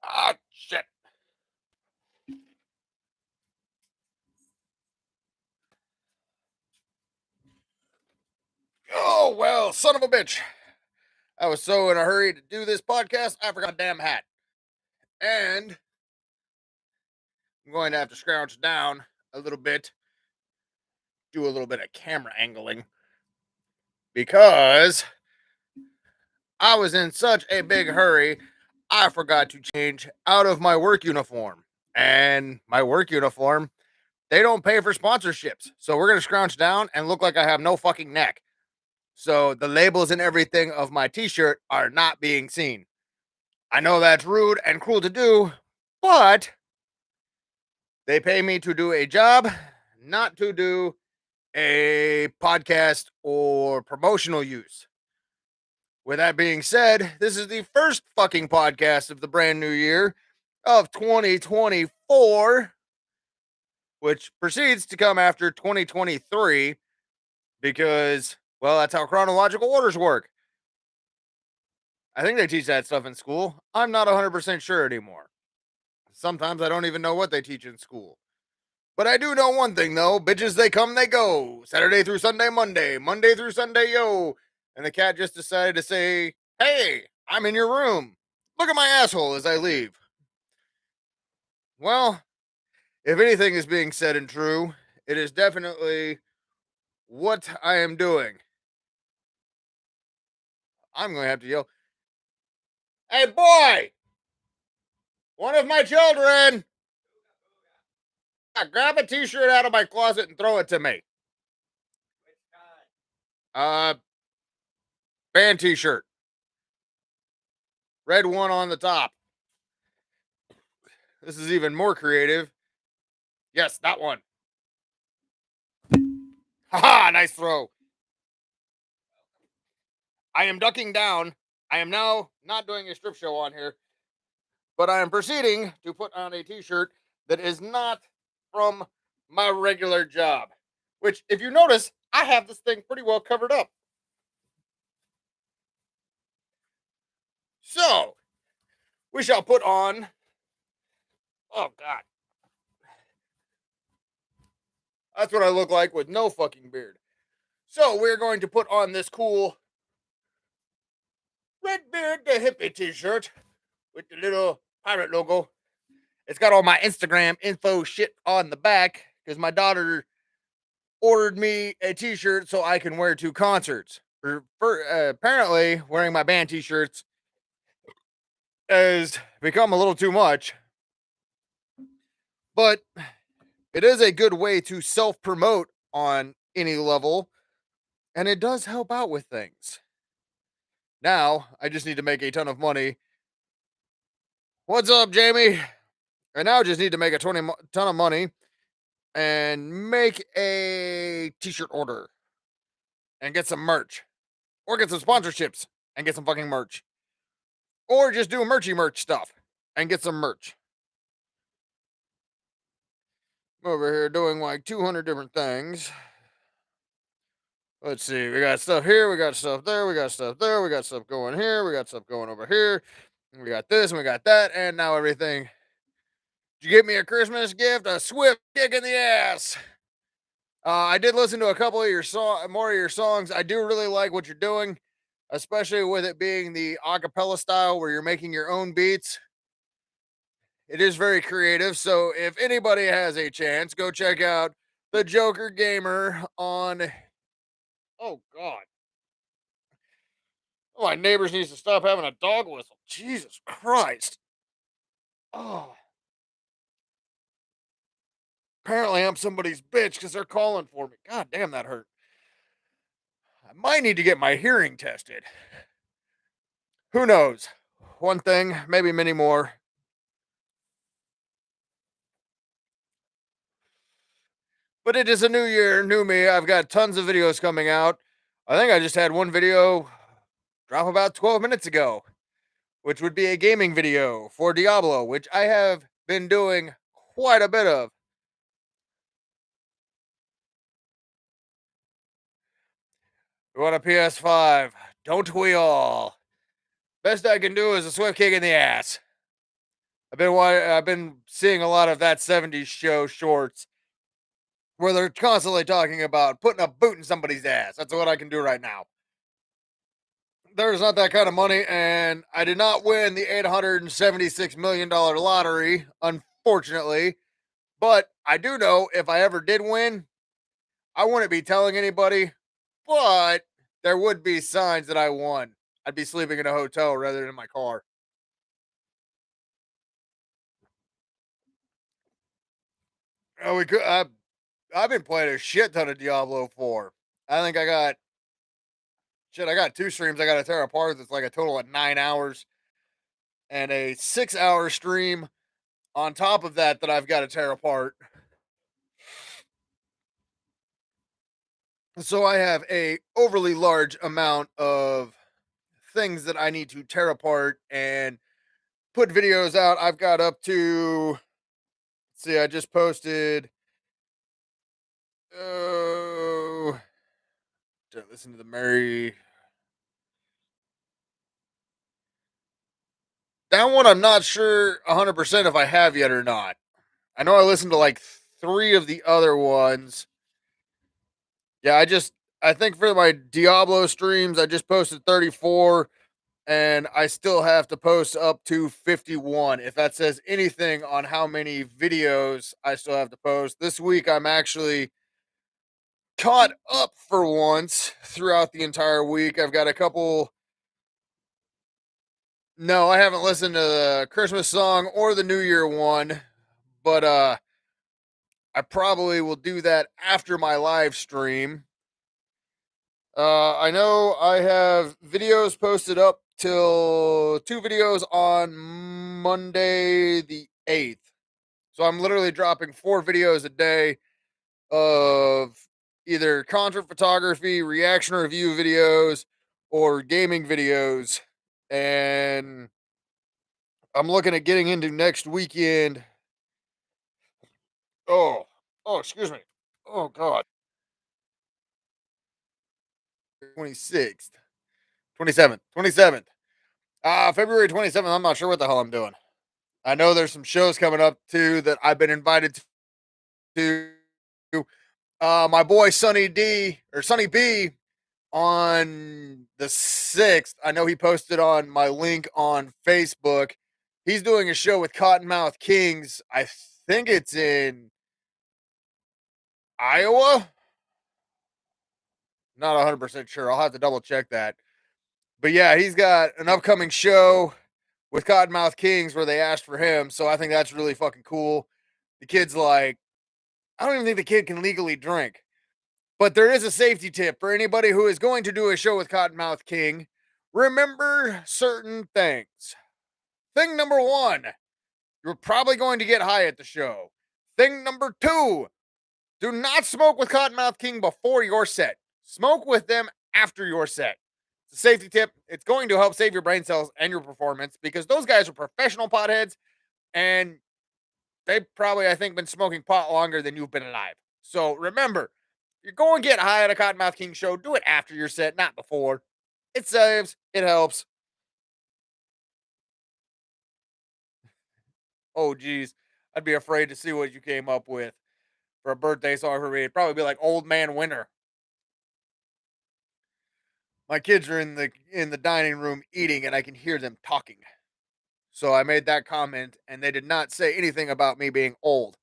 Ah, shit. Oh, well, son of a bitch. I was so in a hurry to do this podcast, I forgot my damn hat. And I'm going to have to scrounge down a little bit, do a little bit of camera angling, because I was in such a big hurry, I forgot to change out of my work uniform. And my work uniform, they don't pay for sponsorships. So we're going to scrounge down and look like I have no fucking neck. So the labels and everything of my t shirt are not being seen. I know that's rude and cruel to do, but they pay me to do a job, not to do a podcast or promotional use. With that being said, this is the first fucking podcast of the brand new year of 2024, which proceeds to come after 2023 because, well, that's how chronological orders work. I think they teach that stuff in school. I'm not 100% sure anymore. Sometimes I don't even know what they teach in school. But I do know one thing though, bitches they come, they go. Saturday through Sunday, Monday, Monday through Sunday, yo. And the cat just decided to say, hey, I'm in your room. Look at my asshole as I leave. Well, if anything is being said and true, it is definitely what I am doing. I'm going to have to yell, hey, boy, one of my children, grab a t shirt out of my closet and throw it to me. Uh, band t shirt. Red one on the top. This is even more creative. Yes, that one. Haha, nice throw. I am ducking down. I am now not doing a strip show on here, but I am proceeding to put on a t shirt that is not from my regular job. Which, if you notice, I have this thing pretty well covered up. So, we shall put on. Oh, God. That's what I look like with no fucking beard. So, we're going to put on this cool Redbeard the Hippie t shirt with the little pirate logo. It's got all my Instagram info shit on the back because my daughter ordered me a t-shirt so I can wear to concerts. Apparently, wearing my band t-shirts has become a little too much, but it is a good way to self-promote on any level, and it does help out with things. Now, I just need to make a ton of money. What's up, Jamie? I now just need to make a ton of money and make a t-shirt order and get some merch or get some sponsorships and get some fucking merch or just do merch stuff and get some merch. I'm over here doing like 200 different things. Let's see. We got stuff here. We got stuff there. We got stuff there. We got stuff going here. We got stuff going over here. We got this and we got that. And now everything. Did you get me a Christmas gift? A swift kick in the ass. I did listen to a couple of more of your songs. I do really like what you're doing, especially with it being the acapella style where you're making your own beats. It is very creative. So if anybody has a chance, go check out the Joker Gamer on. Oh God. Oh, my neighbors needs to stop having a dog whistle. Jesus Christ. Oh. Apparently I'm somebody's bitch because they're calling for me. God damn, that hurt. I might need to get my hearing tested. Who knows? One thing, maybe many more. But it is a new year, new me. I've got tons of videos coming out. I think I just had one video drop about 12 minutes ago, which would be a gaming video for Diablo, which I have been doing quite a bit of. You want a PS5? Don't we all? Best I can do is a swift kick in the ass. I've been seeing a lot of that '70s show shorts where they're constantly talking about putting a boot in somebody's ass. That's what I can do right now. There's not that kind of money, and I did not win the $876 million lottery, unfortunately. But I do know if I ever did win, I wouldn't be telling anybody, but there would be signs that I won. I'd be sleeping in a hotel rather than in my car. Oh, we could. I've been playing a shit ton of Diablo 4. I think I got shit. I got two streams I got to tear apart. That's like a total of 9 hours, and a 6 hour stream on top of that I've got to tear apart. So I have a overly large amount of things that I need to tear apart and put videos out. I've got up to see. I just posted. Oh, listen to the Mary. That one I'm not sure 100% if I have yet or not. I know I listened to like three of the other ones. Yeah, I think for my Diablo streams, I just posted 34 and I still have to post up to 51. If that says anything on how many videos I still have to post. This week I'm actually caught up for once throughout the entire week. I've got a couple. No, I haven't listened to the Christmas song or the New Year one, but I probably will do that after my live stream. I know I have videos posted up till two videos on Monday the 8th. So I'm literally dropping four videos a day of either concert photography, reaction review videos, or gaming videos. And I'm looking at getting into next weekend. Excuse me. Oh, God. 26th, 27th. February 27th. I'm not sure what the hell I'm doing. I know there's some shows coming up too that I've been invited to. My boy Sonny B on the 6th. I know he posted on my link on Facebook. He's doing a show with Cottonmouth Kings. I think it's in Iowa. Not 100% sure. I'll have to double check that. But yeah, he's got an upcoming show with Cottonmouth Kings where they asked for him. So I think that's really fucking cool. The kid's like, I don't even think the kid can legally drink. But there is a safety tip for anybody who is going to do a show with Cottonmouth King. Remember certain things. Thing number one, you're probably going to get high at the show. Thing number two, do not smoke with Cottonmouth King before your set. Smoke with them after your set. It's a safety tip. It's going to help save your brain cells and your performance because those guys are professional potheads and they've probably, I think, been smoking pot longer than you've been alive. So remember, you're going to get high at a Cottonmouth King show. Do it after your set, not before. It saves. It helps. Oh, geez. I'd be afraid to see what you came up with for a birthday song for me. It'd probably be like Old Man Winter. My kids are in the dining room eating and I can hear them talking. So I made that comment and they did not say anything about me being old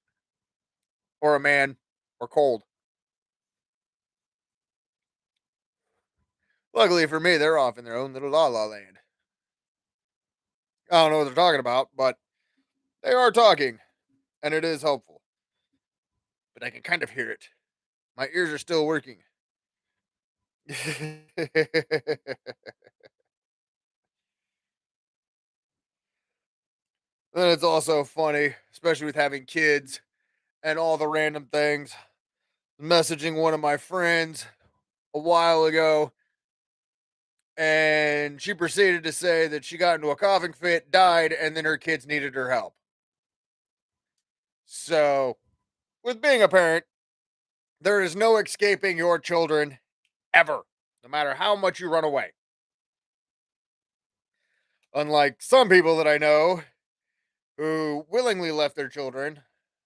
or a man or cold. Luckily for me, they're off in their own little la la land. I don't know what they're talking about, but they are talking and it is helpful. But I can kind of hear it. My ears are still working. Then it's also funny, especially with having kids and all the random things. Messaging one of my friends a while ago, and she proceeded to say that she got into a coughing fit, died, and then her kids needed her help. So, with being a parent, there is no escaping your children ever, no matter how much you run away. Unlike some people that I know who willingly left their children.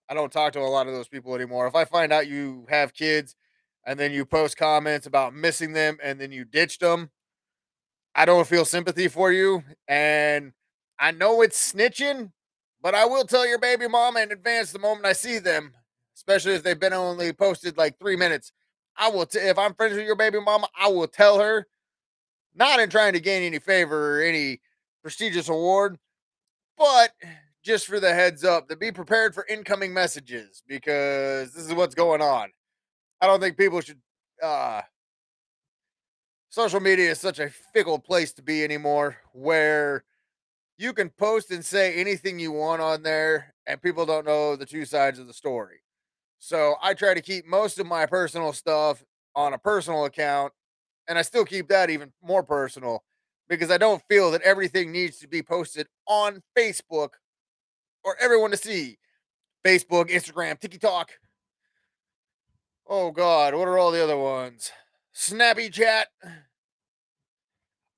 I don't talk to a lot of those people anymore. If I find out you have kids and then you post comments about missing them and then you ditched them, I don't feel sympathy for you. And I know it's snitching, but I will tell your baby mama in advance the moment I see them, especially if they've been only posted like 3 minutes. If I'm friends with your baby mama, I will tell her, not in trying to gain any favor or any prestigious award, but just for the heads up to be prepared for incoming messages because this is what's going on. I don't think people should. Social media is such a fickle place to be anymore where you can post and say anything you want on there and people don't know the two sides of the story. So I try to keep most of my personal stuff on a personal account, and I still keep that even more personal because I don't feel that everything needs to be posted on Facebook for everyone to see. Facebook, Instagram, TikTok. Oh God, what are all the other ones? Snappy Chat.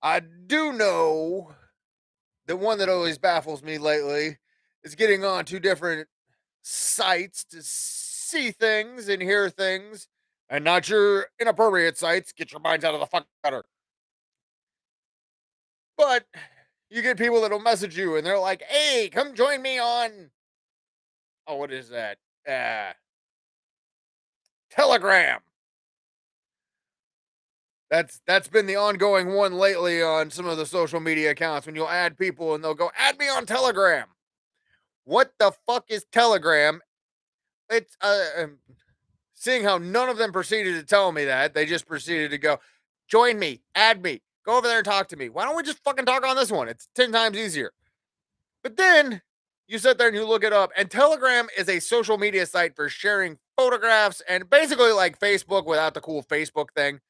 I do know the one that always baffles me lately is getting on two different sites to see things and hear things, and not your inappropriate sites. Get your minds out of the fuck gutter. But you get people that'll message you and they're like, "Hey, come join me on." Oh, what is that? Telegram. That's been the ongoing one lately on some of the social media accounts when you'll add people and they'll go, "Add me on Telegram." What the fuck is Telegram? It's seeing how none of them proceeded to tell me that, they just proceeded to go, "Join me, add me, go over there and talk to me." Why don't we just fucking talk on this one? It's 10 times easier. But then you sit there and you look it up, and Telegram is a social media site for sharing photographs and basically like Facebook without the cool Facebook thing.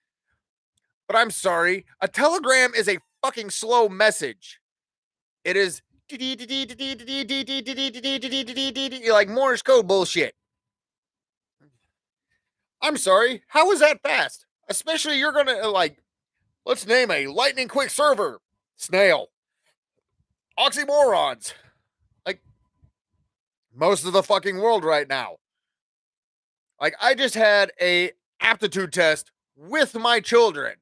But I'm sorry, a telegram is a fucking slow message. It is like Morse code bullshit. I'm sorry, how is that fast? Especially you're gonna let's name a lightning quick server. Snail. Oxymorons. Like most of the fucking world right now. Like I just had a aptitude test with my children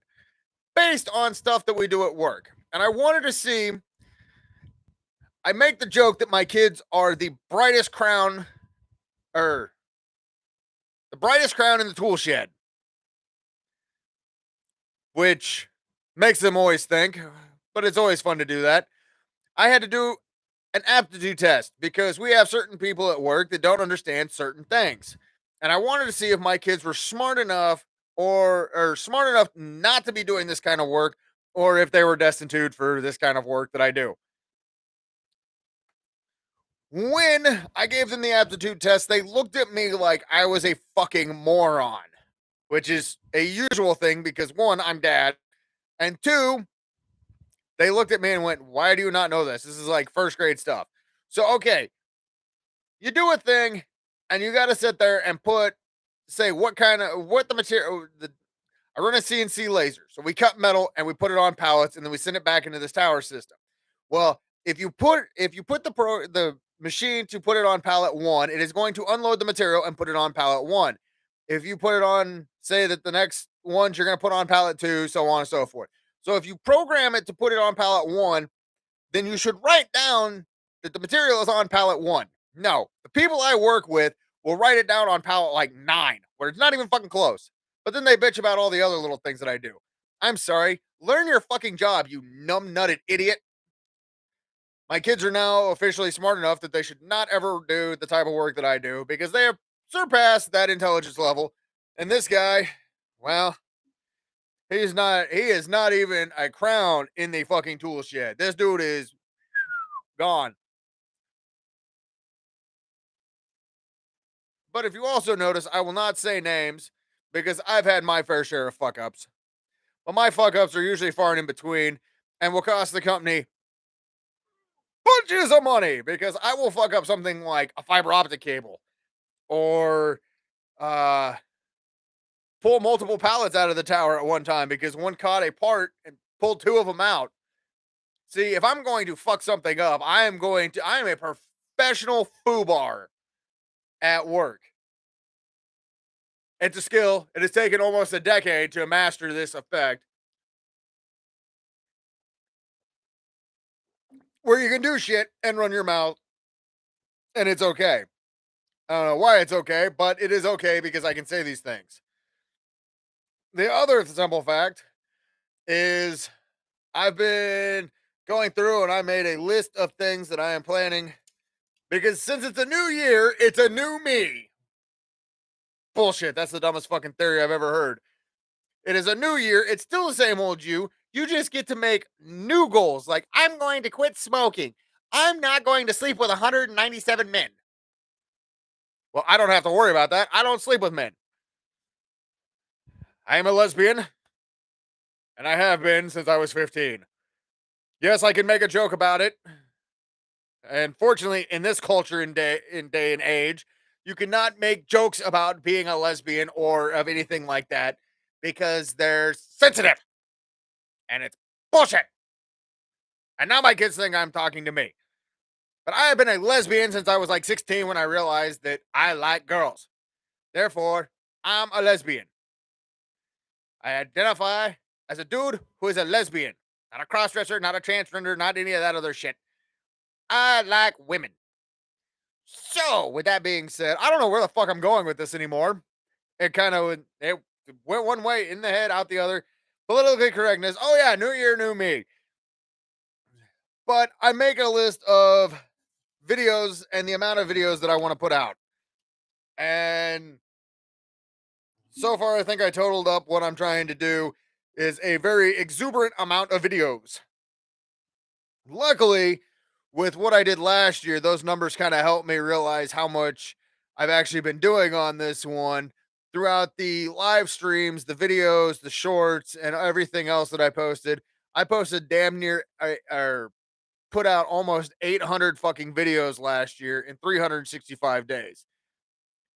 based on stuff that we do at work. And I wanted to see, I make the joke that my kids are the brightest crown or the brightest crown in the tool shed, which makes them always think, but it's always fun to do that. I had to do an aptitude test because we have certain people at work that don't understand certain things. And I wanted to see if my kids were smart enough or smart enough not to be doing this kind of work or if they were destitute for this kind of work that I do. When I gave them the aptitude test, they looked at me like I was a fucking moron, which is a usual thing because one, I'm dad, and two, they looked at me and went, "Why do you not know this? This is like first grade stuff." So, okay, you do a thing and you got to sit there and say what the material, I run a CNC laser. So we cut metal and we put it on pallets and then we send it back into this tower system. Well, if you put the machine to put it on pallet 1, it is going to unload the material and put it on pallet 1. If you put it on, say that the next ones you're going to put on pallet 2, so on and so forth. So if you program it to put it on pallet 1, then you should write down that the material is on pallet 1. No, the people I work with will write it down on pallet like 9, where it's not even fucking close. But then they bitch about all the other little things that I do. I'm sorry. Learn your fucking job, you numb-nutted idiot. My kids are now officially smart enough that they should not ever do the type of work that I do because they have surpassed that intelligence level. And this guy, well, he is not even a crown in the fucking tool shed. This dude is gone. But if you also notice, I will not say names because I've had my fair share of fuck ups. But my fuck ups are usually far and in between and will cost the company bunches of money because I will fuck up something like a fiber optic cable or uh pull multiple pallets out of the tower at one time because one caught a part and pulled two of them out. See, if I'm going to fuck something up, I am a professional foobar at work. It's a skill. It has taken almost a decade to master this effect, where you can do shit and run your mouth, and it's okay. I don't know why it's okay, but it is okay because I can say these things. The other simple fact is I've been going through and I made a list of things that I am planning because since it's a new year, it's a new me. Bullshit. That's the dumbest fucking theory I've ever heard. It is a new year. It's still the same old you. You just get to make new goals. Like, I'm going to quit smoking. I'm not going to sleep with 197 men. Well, I don't have to worry about that. I don't sleep with men. I am a lesbian, and I have been since I was 15. Yes, I can make a joke about it. And fortunately, in this culture and day and age, you cannot make jokes about being a lesbian or of anything like that because they're sensitive and it's bullshit. And now my kids think I'm talking to me. But I have been a lesbian since I was like 16 when I realized that I like girls. Therefore, I'm a lesbian. I identify as a dude who is a lesbian, not a crossdresser, not a transgender, not any of that other shit. I like women. So, with that being said, I don't know where the fuck I'm going with this anymore. It went one way in the head, out the other. Politically correctness. Oh yeah, new year, new me. But I make a list of videos and the amount of videos that I want to put out. And so far, I think I totaled up what I'm trying to do is a very exuberant amount of videos. Luckily, with what I did last year, those numbers kind of helped me realize how much I've actually been doing on this one throughout the live streams, the videos, the shorts, and everything else that I posted. I posted damn near or put out almost 800 fucking videos last year in 365 days.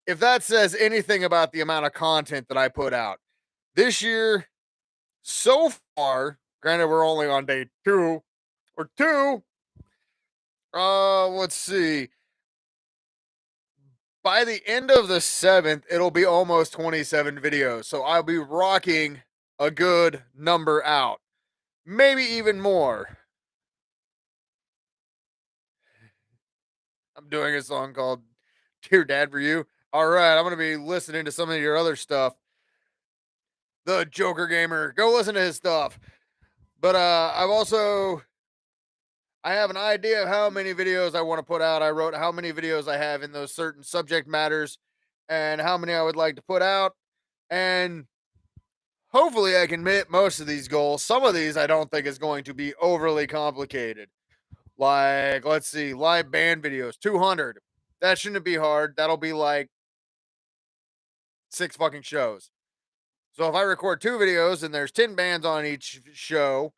If that says anything about the amount of content that I put out this year so far, granted, we're only on day two. Let's see. By the end of the 7th, it'll be almost 27 videos. So I'll be rocking a good number out. Maybe even more. I'm doing a song called Dear Dad for You. All right, I'm going to be listening to some of your other stuff. The Joker Gamer. Go listen to his stuff. But I have an idea of how many videos I want to put out. I wrote how many videos I have in those certain subject matters and how many I would like to put out. And hopefully I can meet most of these goals. Some of these I don't think is going to be overly complicated. Like, let's see, live band videos, 200. That shouldn't be hard. That'll be like 6 fucking shows. So if I record 2 videos and there's 10 bands on each show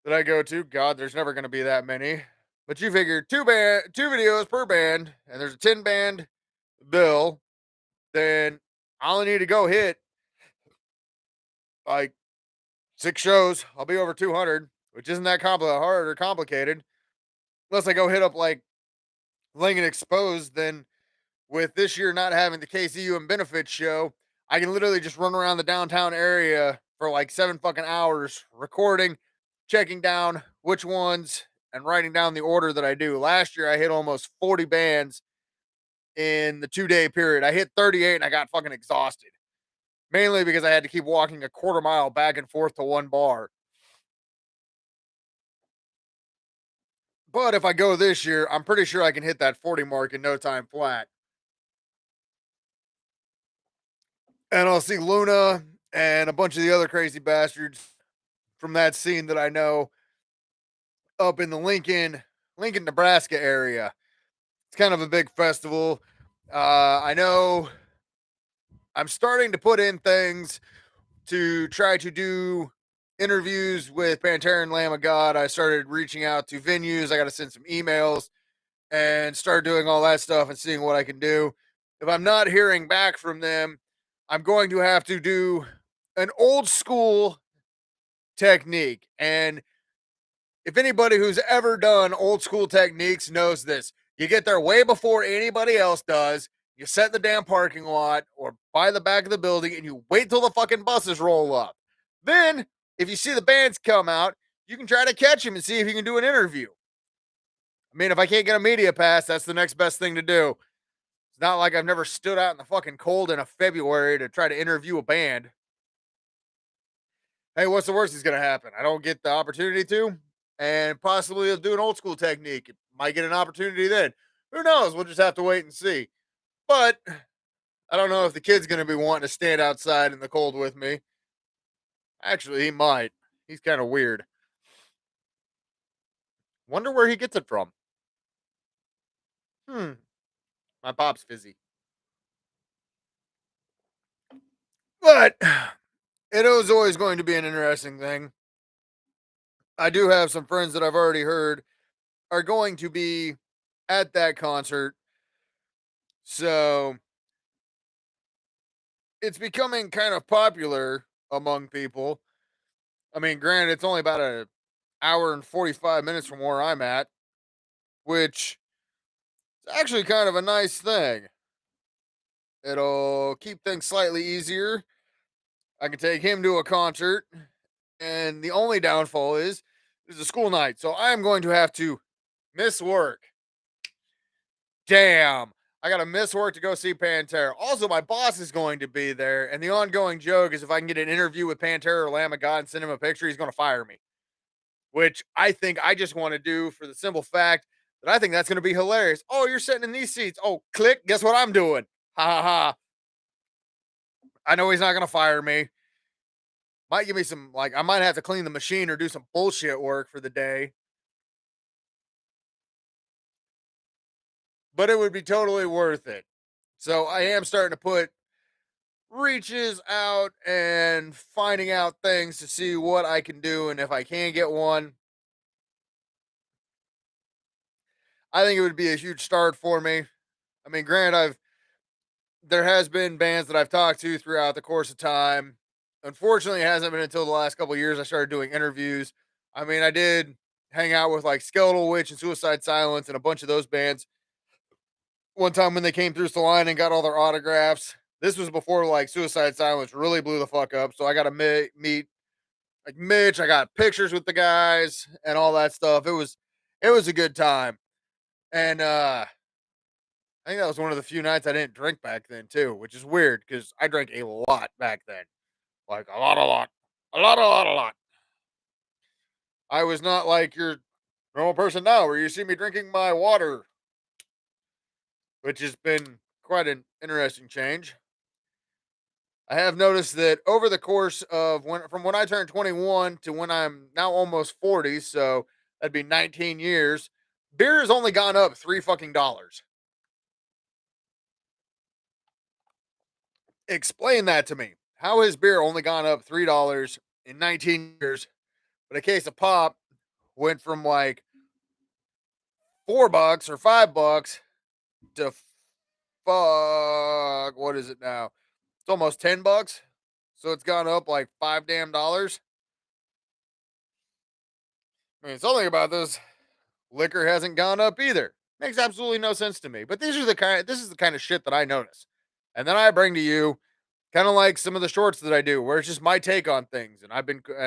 that I go to, God, there's never going to be that many. But you figure 2 videos per band, and there's a 10 band bill, then I only need to go hit like 6 shows. I'll be over 200, which isn't that hard or complicated. Unless I go hit up like Lincoln Exposed, then with this year not having the KCU and benefits show, I can literally just run around the downtown area for like 7 fucking hours recording, checking down which ones and writing down the order that I do. Last year I hit almost 40 bands in the 2-day period. I hit 38 and I got fucking exhausted. Mainly because I had to keep walking a quarter mile back and forth to one bar. But if I go this year, I'm pretty sure I can hit that 40 mark in no time flat. And I'll see Luna and a bunch of the other crazy bastards from that scene that I know up in the Lincoln, Nebraska area. It's kind of a big festival. I know I'm starting to put in things to try to do interviews with Pantera and Lamb of God. I started reaching out to venues. I got to send some emails and start doing all that stuff and seeing what I can do. If I'm not hearing back from them, I'm going to have to do an old school technique. And if anybody who's ever done old school techniques knows this, You get there way before anybody else does. You set in the damn parking lot or by the back of the building and you wait till the fucking buses roll up. Then, if you see the bands come out, you can try to catch them and see if you can do an interview. I mean, if I can't get a media pass, that's the next best thing to do. It's not like I've never stood out in the fucking cold in a February to try to interview a band. Hey, what's the worst that's gonna happen? I don't get the opportunity to, and possibly I'll do an old school technique. Might get an opportunity then. Who knows? We'll just have to wait and see. But I don't know if the kid's gonna be wanting to stand outside in the cold with me. Actually, he might. He's kind of weird. Wonder where he gets it from. Hmm. My pop's fizzy. But it was always going to be an interesting thing. I do have some friends that I've already heard are going to be at that concert. So it's becoming kind of popular among people. I mean, granted, it's only about an hour and 45 minutes from where I'm at, which is actually kind of a nice thing. It'll keep things slightly easier. I can take him to a concert, and the only downfall is it's a school night, so I am going to have to miss work. Damn. I got to miss work to go see Pantera. Also, my boss is going to be there, and the ongoing joke is if I can get an interview with Pantera or Lamb of God and send him a picture, he's going to fire me. Which I think I just want to do for the simple fact that I think that's going to be hilarious. Oh, you're sitting in these seats. Oh, click. Guess what I'm doing? Ha ha ha. I know he's not going to fire me. Might give me some, like, I might have to clean the machine or do some bullshit work for the day, but it would be totally worth it. So I am starting to put reaches out and finding out things to see what I can do. And if I can get one, I think it would be a huge start for me. I mean, granted, there has been bands that I've talked to throughout the course of time. Unfortunately, it hasn't been until the last couple of years I started doing interviews. I mean, I did hang out with like Skeletal Witch and Suicide Silence and a bunch of those bands one time when they came through Salina and got all their autographs. This was before like Suicide Silence really blew the fuck up. So I got to meet like Mitch. I got pictures with the guys and all that stuff. It was a good time. And I think that was one of the few nights I didn't drink back then too, which is weird because I drank a lot back then. Like a lot, a lot. A lot, a lot, a lot. I was not like your normal person now where you see me drinking my water, which has been quite an interesting change. I have noticed that over the course of when I turned 21 to when I'm now almost 40, so that'd be 19 years, beer has only gone up three fucking dollars. Explain that to me. How has beer only gone up $3 in 19 years, but a case of pop went from like $4 or $5 to fuck, what is it now? It's almost $10. So it's gone up like five damn dollars. I mean, something about this liquor hasn't gone up either. Makes absolutely no sense to me. But this is the kind of shit that I notice. And then I bring to you kind of like some of the shorts that I do where it's just my take on things. And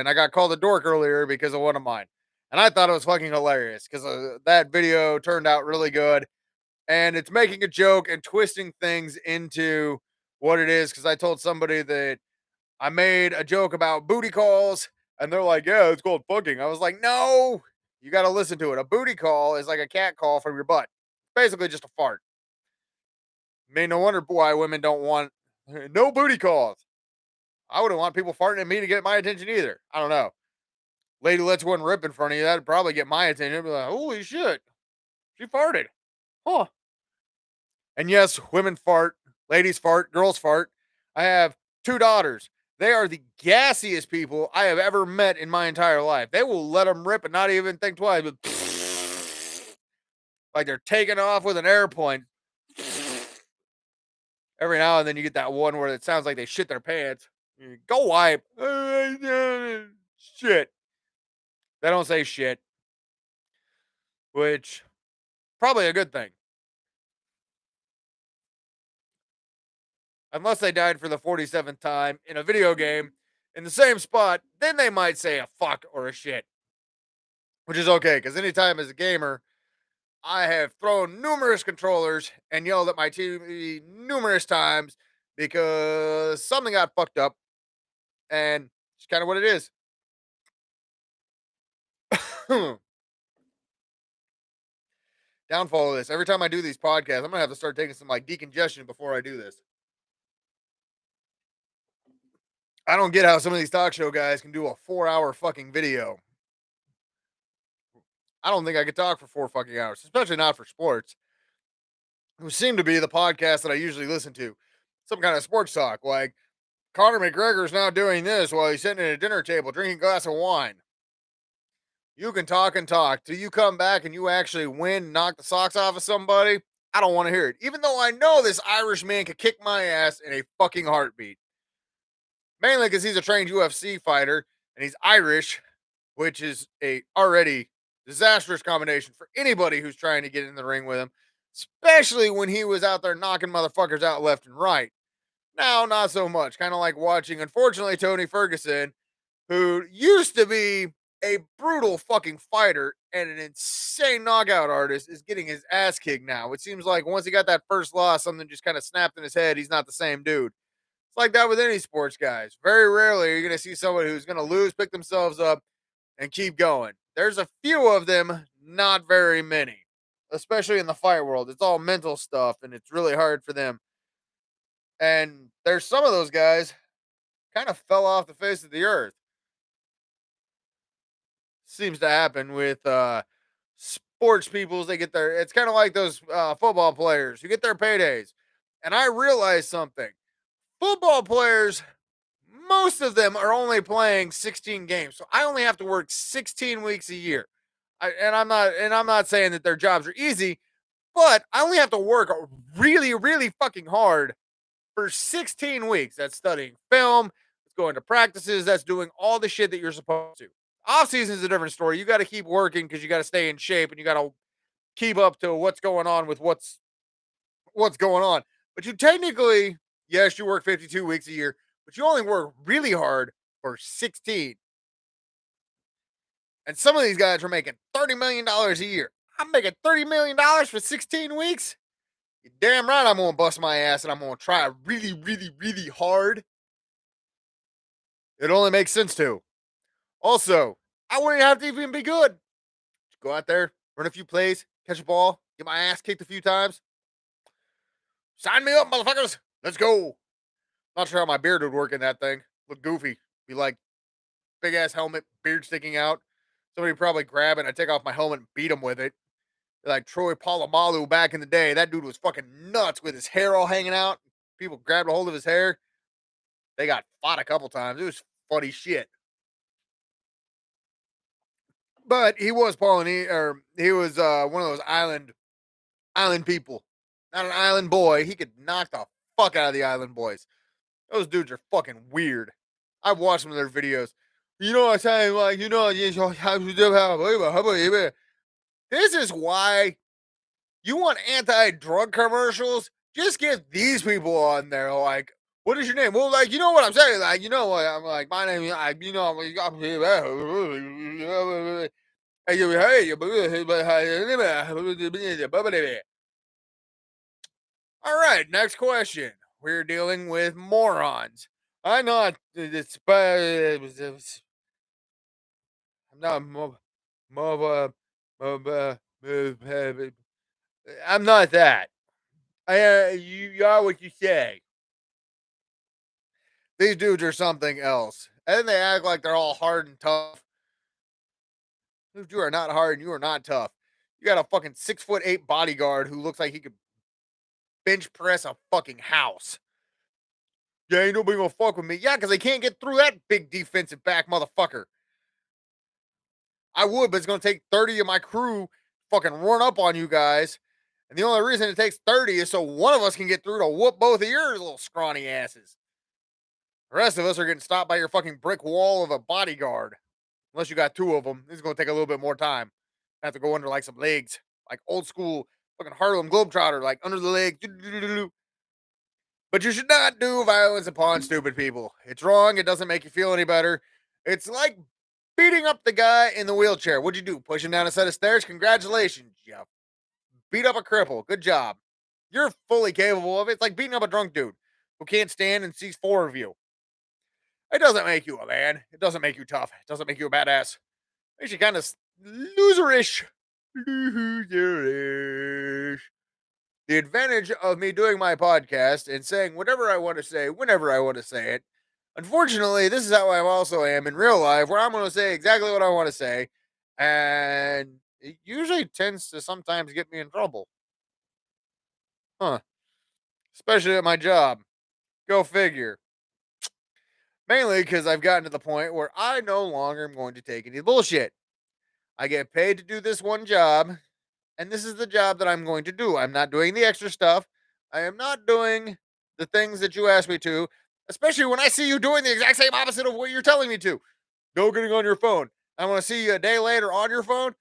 I got called a dork earlier because of one of mine. And I thought it was fucking hilarious because that video turned out really good and it's making a joke and twisting things into what it is because I told somebody that I made a joke about booty calls, and they're like, "Yeah, it's called fucking." I was like, "No, you got to listen to it. A booty call is like a cat call from your butt. Basically, just a fart." I mean, no wonder why women don't want no booty calls. I wouldn't want people farting at me to get my attention either. I don't know. Lady lets one rip in front of you. That'd probably get my attention. I'd be like, "Holy shit, she farted." Huh. And yes, women fart, ladies fart, girls fart. I have two daughters. They are the gassiest people I have ever met in my entire life. They will let them rip and not even think twice, but like they're taking off with an airplane. Every now and then you get that one where it sounds like they shit their pants. Go wipe. Shit. They don't say shit, which probably a good thing unless they died for the 47th time in a video game in the same spot, then they might say a fuck or a shit, which is okay because anytime as a gamer, I have thrown numerous controllers and yelled at my TV numerous times because something got fucked up, and it's kind of what it is. Downfall of this. Every time I do these podcasts, I'm gonna have to start taking some like decongestion before I do this. I don't get how some of these talk show guys can do a 4 hour fucking video. I don't think I could talk for 4 fucking hours, especially not for sports, who seem to be the podcast that I usually listen to. Some kind of sports talk, like Conor McGregor is now doing this while he's sitting at a dinner table drinking a glass of wine. You can talk and talk till you come back and you actually win, knock the socks off of somebody. I don't want to hear it. Even though I know this Irish man could kick my ass in a fucking heartbeat. Mainly because he's a trained UFC fighter and he's Irish, which is a already disastrous combination for anybody who's trying to get in the ring with him, especially when he was out there knocking motherfuckers out left and right. Now, not so much. Kind of like watching, unfortunately, Tony Ferguson, who used to be a brutal fucking fighter and an insane knockout artist, is getting his ass kicked now. It seems like once he got that first loss, something just kind of snapped in his head. He's not the same dude. It's like that with any sports guys. Very rarely are you going to see somebody who's going to lose, pick themselves up, and keep going. There's a few of them, not very many, especially in the fight world. It's all mental stuff, and it's really hard for them. And there's some of those guys kind of fell off the face of the earth. Seems to happen with sports peoples. They get their, it's kind of like those football players who get their paydays. And I realized something. Football players, most of them are only playing 16 games. So I only have to work 16 weeks a year. I'm not saying that their jobs are easy, but I only have to work really, really fucking hard for 16 weeks. That's studying film, that's going to practices, that's doing all the shit that you're supposed to. Off season is a different story. You got to keep working because you got to stay in shape and you got to keep up to what's going on with what's going on. But you technically, yes, you work 52 weeks a year, but you only work really hard for 16. And some of these guys are making $30 million a year. I'm making $30 million for 16 weeks. You're damn right I'm gonna bust my ass and I'm gonna try really, really, really hard. It only makes sense to. Also, I wouldn't have to even be good. Just go out there, run a few plays, catch a ball, get my ass kicked a few times. Sign me up, motherfuckers. Let's go. Not sure how my beard would work in that thing. Look goofy. Be like big ass helmet, beard sticking out. Somebody probably grab it and I take off my helmet and beat him with it. Like Troy Polamalu back in the day. That dude was fucking nuts with his hair all hanging out. People grabbed a hold of his hair. They got fought a couple times. It was funny shit. But he was Polynesian, or he was one of those island people. Not an island boy. He could knock the fuck out of the island boys. Those dudes are fucking weird. I've watched some of their videos. You know what I'm saying? Like, you know, this is why you want anti-drug commercials? Just get these people on there. Like, what is your name? Well, like, you know what I'm saying? Like, you know what I'm like, my name, you know, all right, next question. We're dealing with morons. I'm not. I'm not. I'm not that. You are what you say. These dudes are something else, and then they act like they're all hard and tough. Dude, you are not hard and you are not tough. You got a fucking 6'8" bodyguard who looks like he could bench press a fucking house. Yeah, ain't nobody gonna fuck with me. Yeah, because they can't get through that big defensive back motherfucker. I would, but it's gonna take 30 of my crew fucking run up on you guys. And the only reason it takes 30 is so one of us can get through to whoop both of your little scrawny asses. The rest of us are getting stopped by your fucking brick wall of a bodyguard. Unless you got two of them. This is gonna take a little bit more time. I have to go under like some legs. Like old school fucking Harlem Globetrotter, like under the leg. But you should not do violence upon stupid people. It's wrong. It doesn't make you feel any better. It's like beating up the guy in the wheelchair. What'd you do? Push him down a set of stairs? Congratulations. You beat up a cripple. Good job. You're fully capable of it. It's like beating up a drunk dude who can't stand and sees four of you. It doesn't make you a man. It doesn't make you tough. It doesn't make you a badass. It makes you kind of loserish. Loserish. The advantage of me doing my podcast and saying whatever I want to say, whenever I want to say it. Unfortunately, this is how I also am in real life, where I'm going to say exactly what I want to say. And it usually tends to sometimes get me in trouble. Huh. Especially at my job. Go figure. Mainly because I've gotten to the point where I no longer am going to take any bullshit. I get paid to do this one job, and this is the job that I'm going to do. I'm not doing the extra stuff. I am not doing the things that you asked me to, especially when I see you doing the exact same opposite of what you're telling me to. Go getting on your phone. I want to see you a day later on your phone.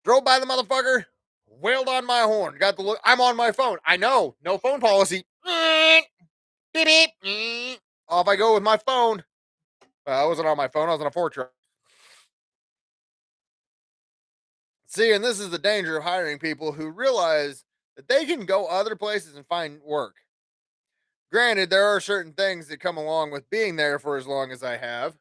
Drove by the motherfucker, wailed on my horn. Got the look. I'm on my phone. I know. No phone policy. Beep, beep. Off I go with my phone. I wasn't on my phone. I was on a Ford truck. See, and this is the danger of hiring people who realize that they can go other places and find work. Granted, there are certain things that come along with being there for as long as I have.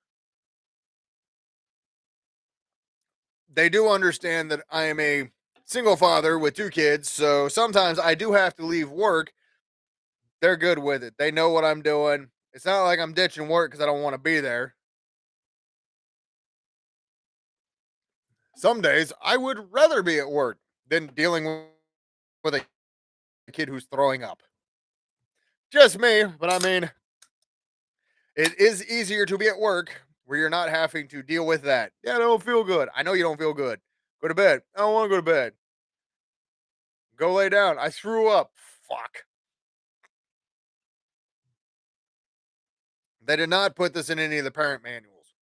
They do understand that I am a single father with two kids, so sometimes I do have to leave work. They're good with it. They know what I'm doing. It's not like I'm ditching work because I don't want to be there. Some days I would rather be at work than dealing with a kid who's throwing up. Just me, but I mean, it is easier to be at work where you're not having to deal with that. Yeah, I don't feel good. I know you don't feel good. Go to bed. I don't want to go to bed. Go lay down. I threw up. Fuck. They did not put this in any of the parent manuals.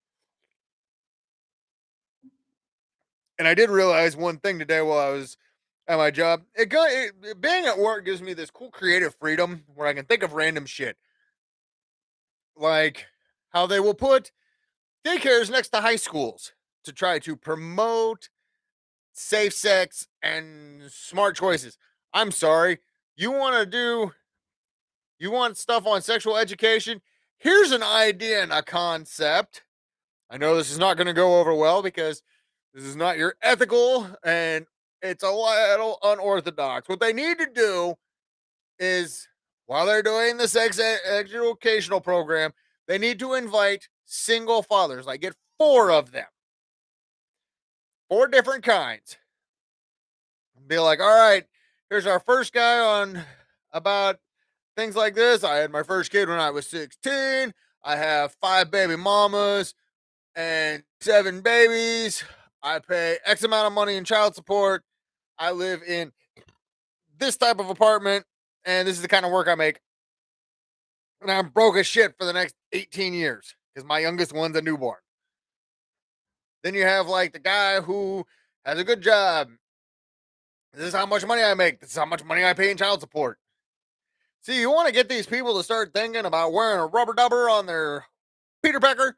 And I did realize one thing today while I was at my job. Being at work gives me this cool creative freedom where I can think of random shit. Like how they will put daycares next to high schools to try to promote safe sex and smart choices. I'm sorry. You want to do, you want stuff on sexual education? Here's an idea and a concept. I know this is not going to go over well because this is not your ethical and it's a little unorthodox. What they need to do is while they're doing the sex educational program, they need to invite single fathers, like get four of them, four different kinds. Be like, all right, here's our first guy on about things like this. I had my first kid when I was 16. I have 5 baby mamas and 7 babies. I pay X amount of money in child support. I live in this type of apartment, and this is the kind of work I make. And I'm broke as shit for the next 18 years because my youngest one's a newborn. Then you have like the guy who has a good job. This is how much money I make. This is how much money I pay in child support. See, you want to get these people to start thinking about wearing a rubber dubber on their Peter Pecker?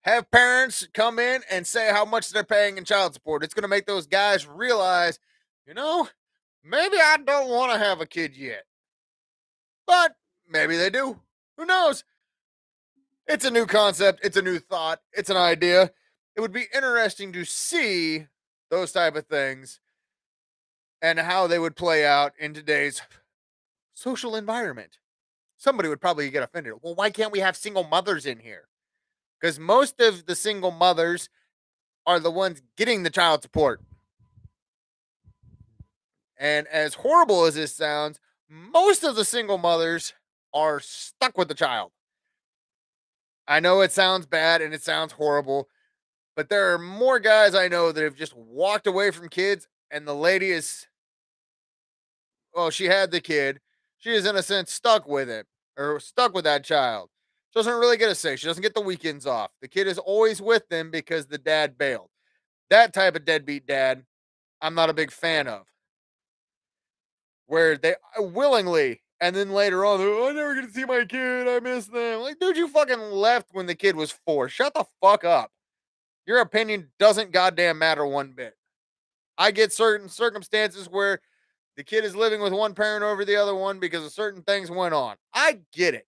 Have parents come in and say how much they're paying in child support. It's going to make those guys realize, you know, maybe I don't want to have a kid yet. But maybe they do. Who knows? It's a new concept. It's a new thought. It's an idea. It would be interesting to see those type of things and how they would play out in today's social environment. Somebody would probably get offended. Well, why can't we have single mothers in here? Because most of the single mothers are the ones getting the child support. And as horrible as this sounds, most of the single mothers are stuck with the child. I know it sounds bad and it sounds horrible, but there are more guys I know that have just walked away from kids, and the lady is, well, she had the kid. She is, in a sense, stuck with it or stuck with that child. She doesn't really get a say. She doesn't get the weekends off. The kid is always with them because the dad bailed. That type of deadbeat dad, I'm not a big fan of. where they willingly, and then later on, "Oh, I never get to see my kid. I miss them." Like, dude, you fucking left when the kid was 4. Shut the fuck up. Your opinion doesn't goddamn matter one bit. I get certain circumstances where the kid is living with one parent over the other one because of certain things went on. I get it.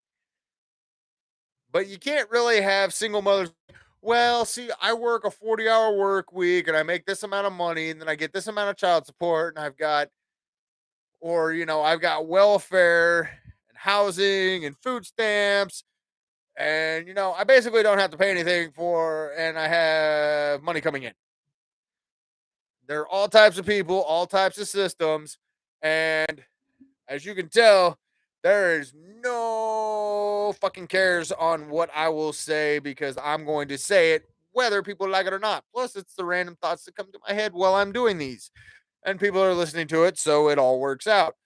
But you can't really have single mothers. Well, see, I work a 40-hour work week and I make this amount of money and then I get this amount of child support and I've got, or, I've got welfare and housing and food stamps. And, I basically don't have to pay anything for, and I have money coming in. There are all types of people, all types of systems. And as you can tell, there is no fucking cares on what I will say because I'm going to say it whether people like it or not. Plus, it's the random thoughts that come to my head while I'm doing these. And people are listening to it, so it all works out.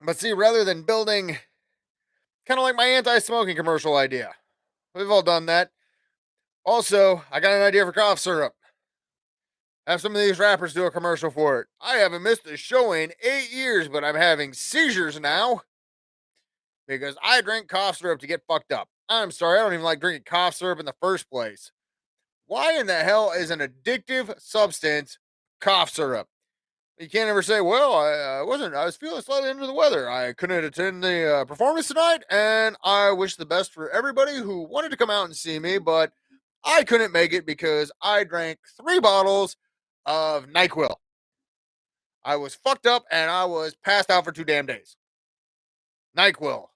But see, rather than building kind of like my anti smoking commercial idea, we've all done that. Also, I got an idea for cough syrup. Have some of these rappers do a commercial for it. I haven't missed a show in 8 years, but I'm having seizures now because I drink cough syrup to get fucked up. I'm sorry, I don't even like drinking cough syrup in the first place. Why in the hell is an addictive substance cough syrup? You can't ever say, well, I was feeling slightly under the weather. I couldn't attend the performance tonight, and I wish the best for everybody who wanted to come out and see me, but I couldn't make it because I drank 3 bottles of NyQuil. I was fucked up and I was passed out for 2 damn days. NyQuil.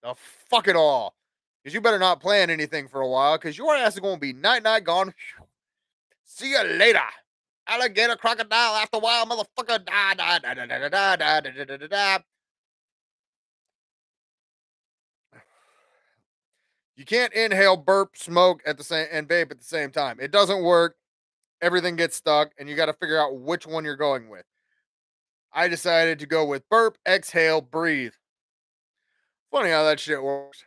The fuck it all. Because you better not plan anything for a while because your ass is going to be night gone. See you later. Alligator, crocodile, after a while, motherfucker. Da, da, da, da, da, da, da, da, da, da, da. You can't inhale, burp, smoke at the same and vape at the same time. It doesn't work. Everything gets stuck, and you got to figure out which one you're going with. I decided to go with burp, exhale, breathe. Funny how that shit works.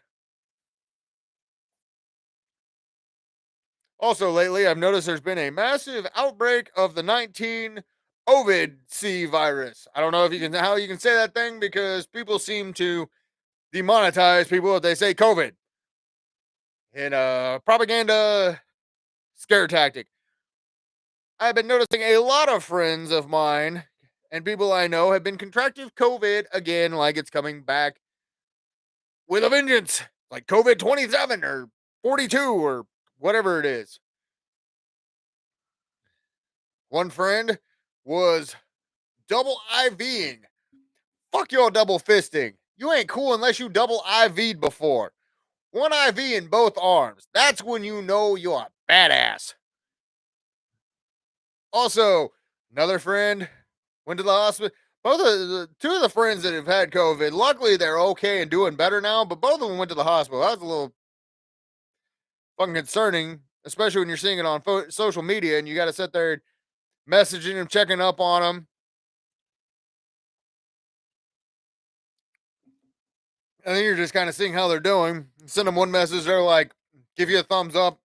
Also, lately, I've noticed there's been a massive outbreak of the 19 Ovid C virus. I don't know if you can how you can say that thing because people seem to demonetize people if they say COVID in a propaganda scare tactic. I've been noticing a lot of friends of mine and people I know have been contracting COVID again, like it's coming back with a vengeance, like COVID 27 or 42 or whatever it is. One friend was double IVing. Fuck your double fisting. You ain't cool unless you double IV'd before. One IV in both arms. That's when you know you're a badass. Also, another friend went to the hospital. Both of two of the friends that have had COVID, luckily they're okay and doing better now, but both of them went to the hospital. That was a little fucking concerning, especially when you're seeing it on social media and you got to sit there messaging them, checking up on them. And then you're just kind of seeing how they're doing. Send them one message, they're like, give you a thumbs up,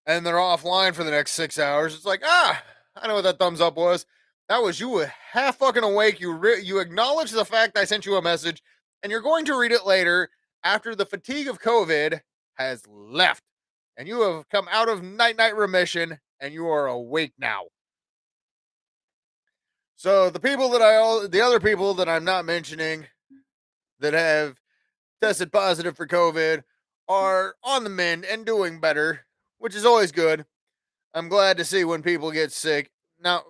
and they're offline for the next 6 hours. It's like, I know what that thumbs up was. That was you were half fucking awake. You acknowledge the fact I sent you a message, and you're going to read it later after the fatigue of COVID has left, and you have come out of night remission, and you are awake now. So the other people that I'm not mentioning that have tested positive for COVID are on the mend and doing better, which is always good. I'm glad to see when people get sick. Now,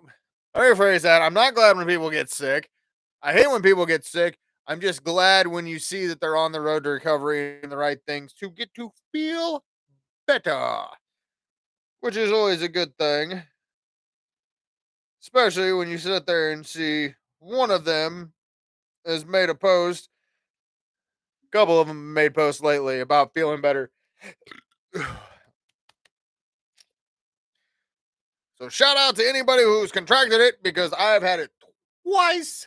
I rephrase that. I'm not glad when people get sick. I hate when people get sick. I'm just glad when you see that they're on the road to recovery and the right things to get to feel better, which is always a good thing. Especially when you sit there and see one of them has made a post. A couple of them made posts lately about feeling better. So shout out to anybody who's contracted it because I've had it twice.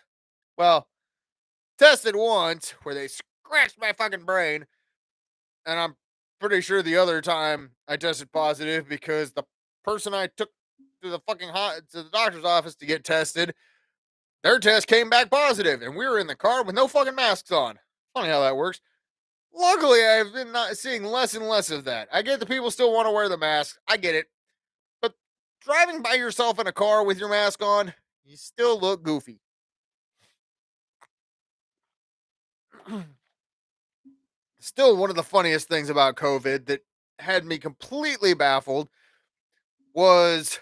Well, tested once where they scratched my fucking brain, and I'm pretty sure the other time I tested positive because the person I took to the to the doctor's office to get tested. Their test came back positive, and we were in the car with no fucking masks on. Funny how that works. Luckily, I've been not seeing less and less of that. I get the people still want to wear the mask. I get it. But driving by yourself in a car with your mask on, you still look goofy. Still, one of the funniest things about COVID that had me completely baffled was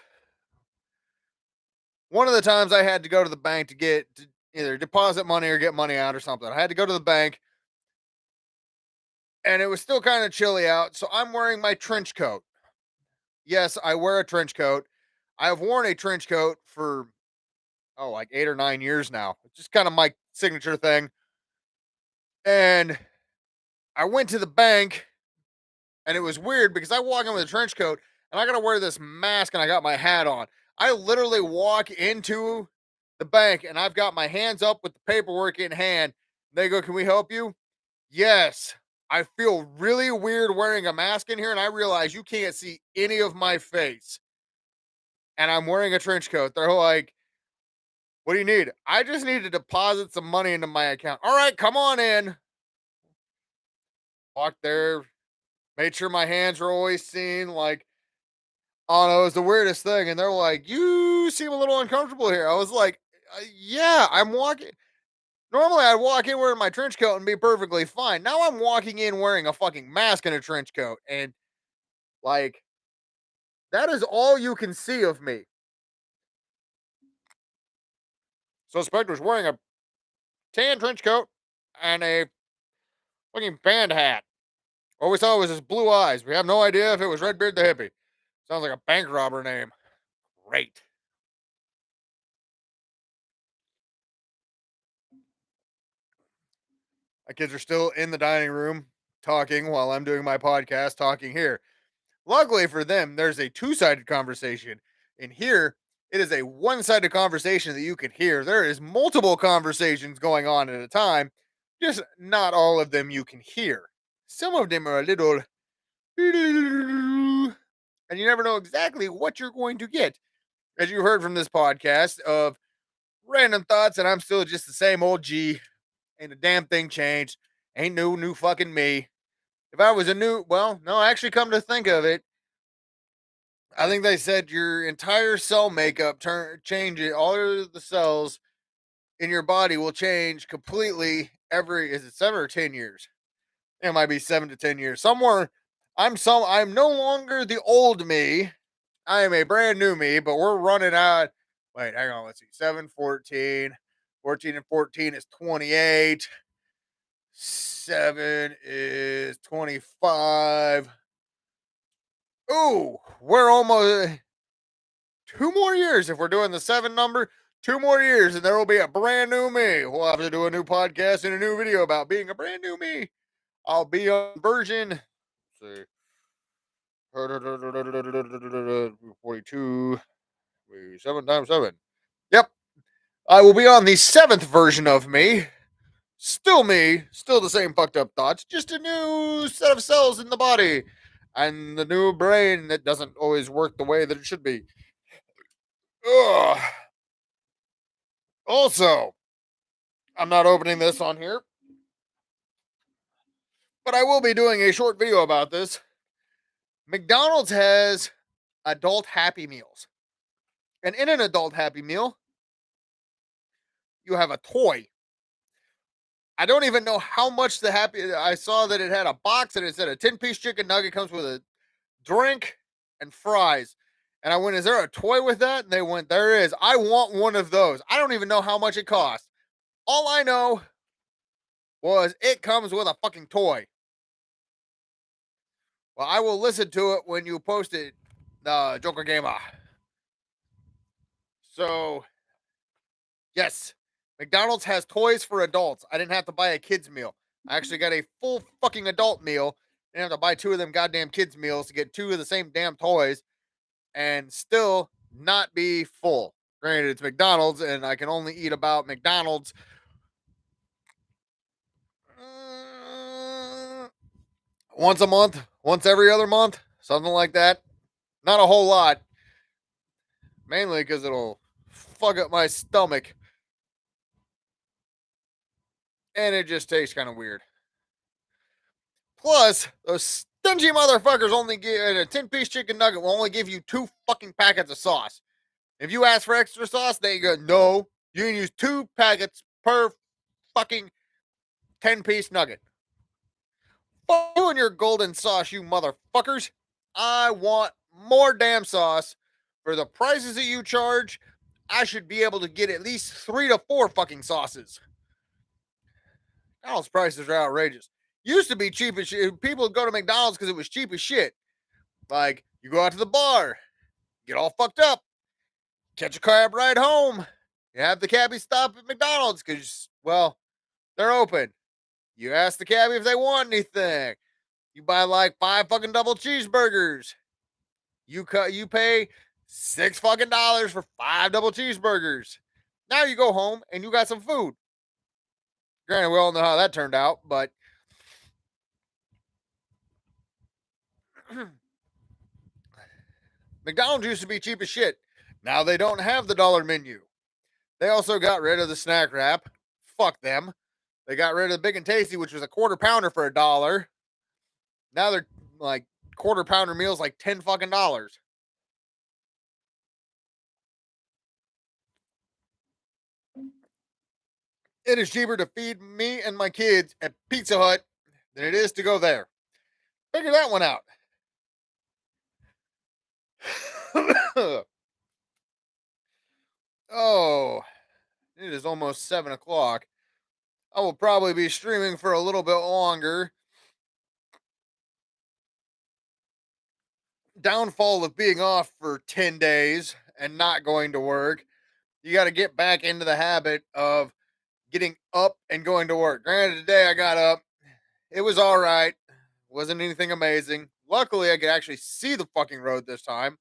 one of the times I had to go to the bank to either deposit money or get money out or something. I had to go to the bank, and it was still kind of chilly out, so I'm wearing my trench coat. Yes, I wear a trench coat. I have worn a trench coat for like 8 or 9 years now. It's just kind of my signature thing. And I went to the bank, and it was weird because I walk in with a trench coat and I got to wear this mask and I got my hat on. I literally walk into the bank and I've got my hands up with the paperwork in hand. They go, "Can we help you?" Yes. I feel really weird wearing a mask in here, and I realize you can't see any of my face. And I'm wearing a trench coat. They're like, "What do you need?" "I just need to deposit some money into my account." "All right, come on in." Walked there, made sure my hands were always seen. Like, oh no, it was the weirdest thing. And they're like, "You seem a little uncomfortable here." I was like, "Yeah, I'm walking." Normally, I'd walk in wearing my trench coat and be perfectly fine. Now I'm walking in wearing a fucking mask and a trench coat. And, like, that is all you can see of me. Suspect was wearing a tan trench coat and a fucking band hat. All we saw was his blue eyes. We have no idea if it was Redbeard the hippie. Sounds like a bank robber name. Great. My kids are still in the dining room talking while I'm doing my podcast, talking here. Luckily for them, there's a two-sided conversation. In here, it is a one-sided conversation that you can hear. There is multiple conversations going on at a time, just not all of them you can hear. Some of them are a little, and you never know exactly what you're going to get. As you heard from this podcast of random thoughts, and I'm still just the same old G. Ain't a damn thing changed. Ain't new fucking me. If I was a new, well, no, actually, come to think of it, I think they said your entire cell makeup change it. All of the cells in your body will change completely every, is it 7 or 10 years? It might be 7 to 10 years. Somewhere I'm no longer the old me. I am a brand new me, but we're running out. Wait, hang on, let's see. 7, 14. 14 and 14 is 28. 7 is 25. Ooh, we're almost 2 more years if we're doing the 7 number. 2 more years, and there will be a brand new me. We'll have to do a new podcast and a new video about being a brand new me. I'll be on version. Let's see. 42. 7 times 7. Yep. I will be on the 7th version of me. Still me, still the same fucked up thoughts, just a new set of cells in the body and the new brain that doesn't always work the way that it should be. Ugh. Also, I'm not opening this on here, but I will be doing a short video about this. McDonald's has adult Happy Meals. And in an adult Happy Meal, you have a toy. I don't even know how much the Happy. I saw that it had a box and it said a 10-piece chicken nugget comes with a drink and fries. And I went, "Is there a toy with that?" And they went, "There is." I want one of those. I don't even know how much it costs. All I know was it comes with a fucking toy. Well, I will listen to it when you post it, Joker Gamer. So, yes, McDonald's has toys for adults. I didn't have to buy a kid's meal. I actually got a full fucking adult meal. I didn't have to buy 2 of them goddamn kids meals to get 2 of the same damn toys and still not be full. Granted, it's McDonald's and I can only eat about McDonald's once a month, once every other month, something like that. Not a whole lot. Mainly because it'll fuck up my stomach. And it just tastes kind of weird. Plus, those stingy motherfuckers only give a 10-piece chicken nugget will only give you 2 fucking packets of sauce. If you ask for extra sauce, they go, no, you can use 2 packets per fucking 10-piece nugget. Fuck you and your golden sauce, you motherfuckers. I want more damn sauce. For the prices that you charge, I should be able to get at least 3 to 4 fucking sauces. McDonald's prices are outrageous. Used to be cheap as shit. People would go to McDonald's because it was cheap as shit. Like, you go out to the bar, get all fucked up, catch a cab ride home. You have the cabbie stop at McDonald's because, well, they're open. You ask the cabbie if they want anything. You buy like 5 fucking double cheeseburgers. You pay $6 fucking dollars for 5 double cheeseburgers. Now you go home and you got some food. Granted, we all know how that turned out, but McDonald's used to be cheap as shit. Now they don't have the dollar menu. They also got rid of the snack wrap. Fuck them. They got rid of the Big and Tasty, which was a quarter pounder for $1. Now they're like quarter pounder meals like 10 fucking dollars. It is cheaper to feed me and my kids at Pizza Hut than it is to go there. Figure that one out. Oh, it is almost 7 o'clock. I will probably be streaming for a little bit longer. Downfall of being off for 10 days and not going to work. You got to get back into the habit of getting up and going to work. Granted, today I got up. It was all right. Wasn't anything amazing. Luckily, I could actually see the fucking road this time.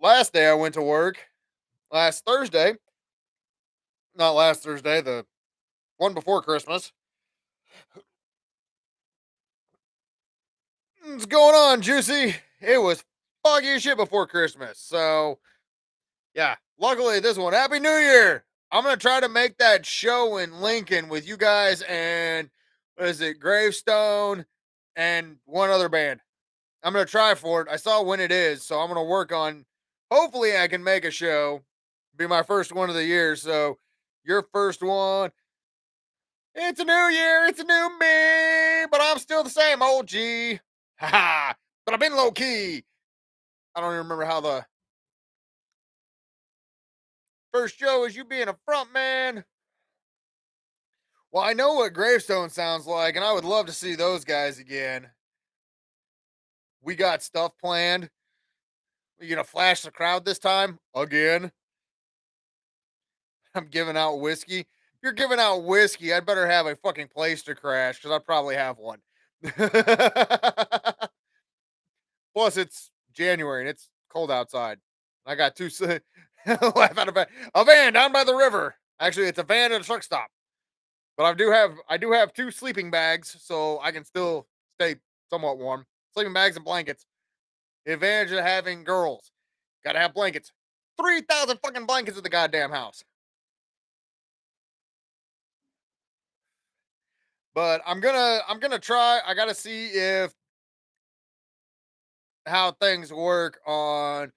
Last day I went to work, last Thursday, not last Thursday, the one before Christmas. What's going on, Juicy? It was foggy as shit before Christmas. So, yeah, luckily this one. Happy New Year! I'm going to try to make that show in Lincoln with you guys and, what is it, Gravestone and one other band. I'm going to try for it. I saw when it is, so I'm going to work on, hopefully I can make a show. Be my first one of the year. So, your first one. It's a new year, it's a new me, but I'm still the same old G. Haha, but I've been low key. I don't even remember how the first show is you being a front man. Well, I know what Gravestone sounds like, and I would love to see those guys again. We got stuff planned. You gonna flash the crowd this time? Again. I'm giving out whiskey. If you're giving out whiskey, I'd better have a fucking place to crash because I probably have one. Plus, it's January and it's cold outside. I got two laugh out of a van down by the river. Actually, it's a van at a truck stop. But I do have 2 sleeping bags, so I can still stay somewhat warm. Sleeping bags and blankets. The advantage of having girls. Gotta have blankets. 3,000 fucking blankets at the goddamn house. But I'm gonna try. I gotta see if how things work on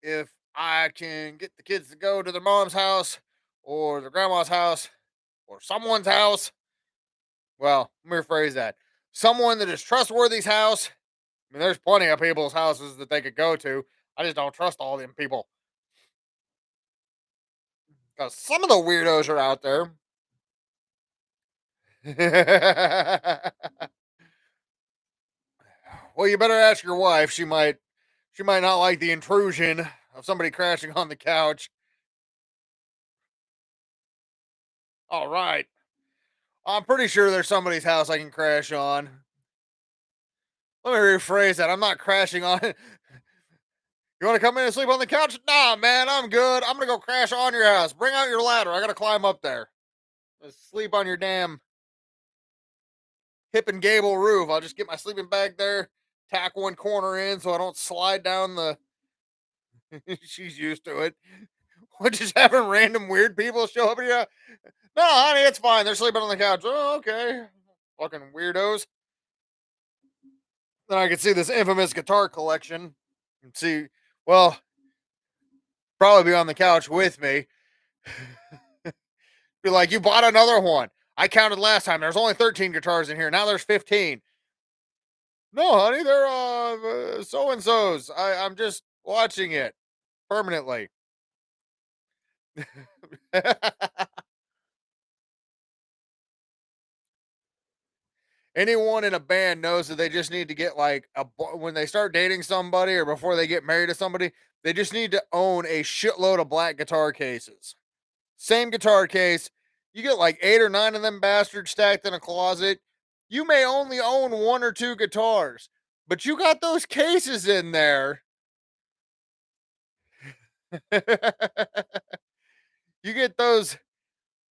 if I can get the kids to go to their mom's house or their grandma's house or someone's house. Well, let me rephrase that. Someone that is trustworthy's house. I mean, there's plenty of people's houses that they could go to. I just don't trust all them people because some of the weirdos are out there. Well, you better ask your wife. She might not like the intrusion of somebody crashing on the couch. All right. I'm pretty sure there's somebody's house I can crash on. Let me rephrase that. I'm not crashing on it. You want to come in and sleep on the couch? Nah, man, I'm good. I'm going to go crash on your house. Bring out your ladder. I got to climb up there. Let's sleep on your damn hip and gable roof. I'll just get my sleeping bag there, tack one corner in so I don't slide down the She's used to it. We're just having random weird people show up here. No, honey, it's fine. They're sleeping on the couch. Oh, okay. Fucking weirdos. Then I could see this infamous guitar collection and see, well, probably be on the couch with me. Be like, you bought another one. I counted last time. There's only 13 guitars in here. Now there's 15. No, honey, they're so and so's. I'm just watching it permanently. Anyone in a band knows that they just need to get like when they start dating somebody or before they get married to somebody, they just need to own a shitload of black guitar cases. Same guitar case. You get like 8 or 9 of them bastards stacked in a closet. You may only own 1 or 2 guitars, but you got those cases in there. You get those,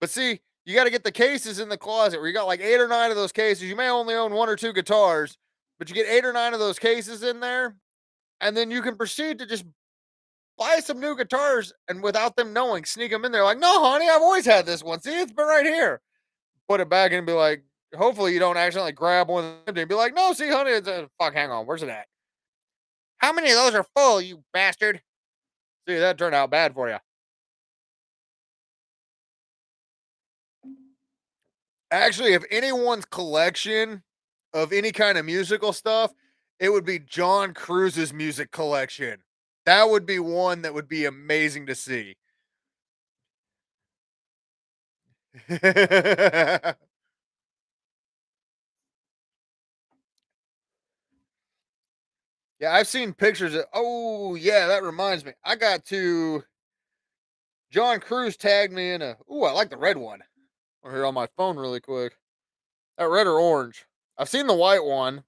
but see, you got to get the cases in the closet where you got like 8 or 9 of those cases. You may only own 1 or 2 guitars, but you get 8 or 9 of those cases in there, and then you can proceed to just buy some new guitars and without them knowing, sneak them in there. Like, no, honey, I've always had this one. See, it's been right here. Put it back and be like, hopefully you don't accidentally grab one and be like, no, see, honey, it's a fuck. Hang on, where's it at? How many of those are full, you bastard? See, that turned out bad for you. Actually, if anyone's collection of any kind of musical stuff, it would be John Cruise's music collection. That would be one that would be amazing to see. Yeah, I've seen pictures of, oh yeah, that reminds me. I got to John Cruise tagged me in a, ooh, I like the red one. Or here on my phone really quick. That red or orange. I've seen the white one. I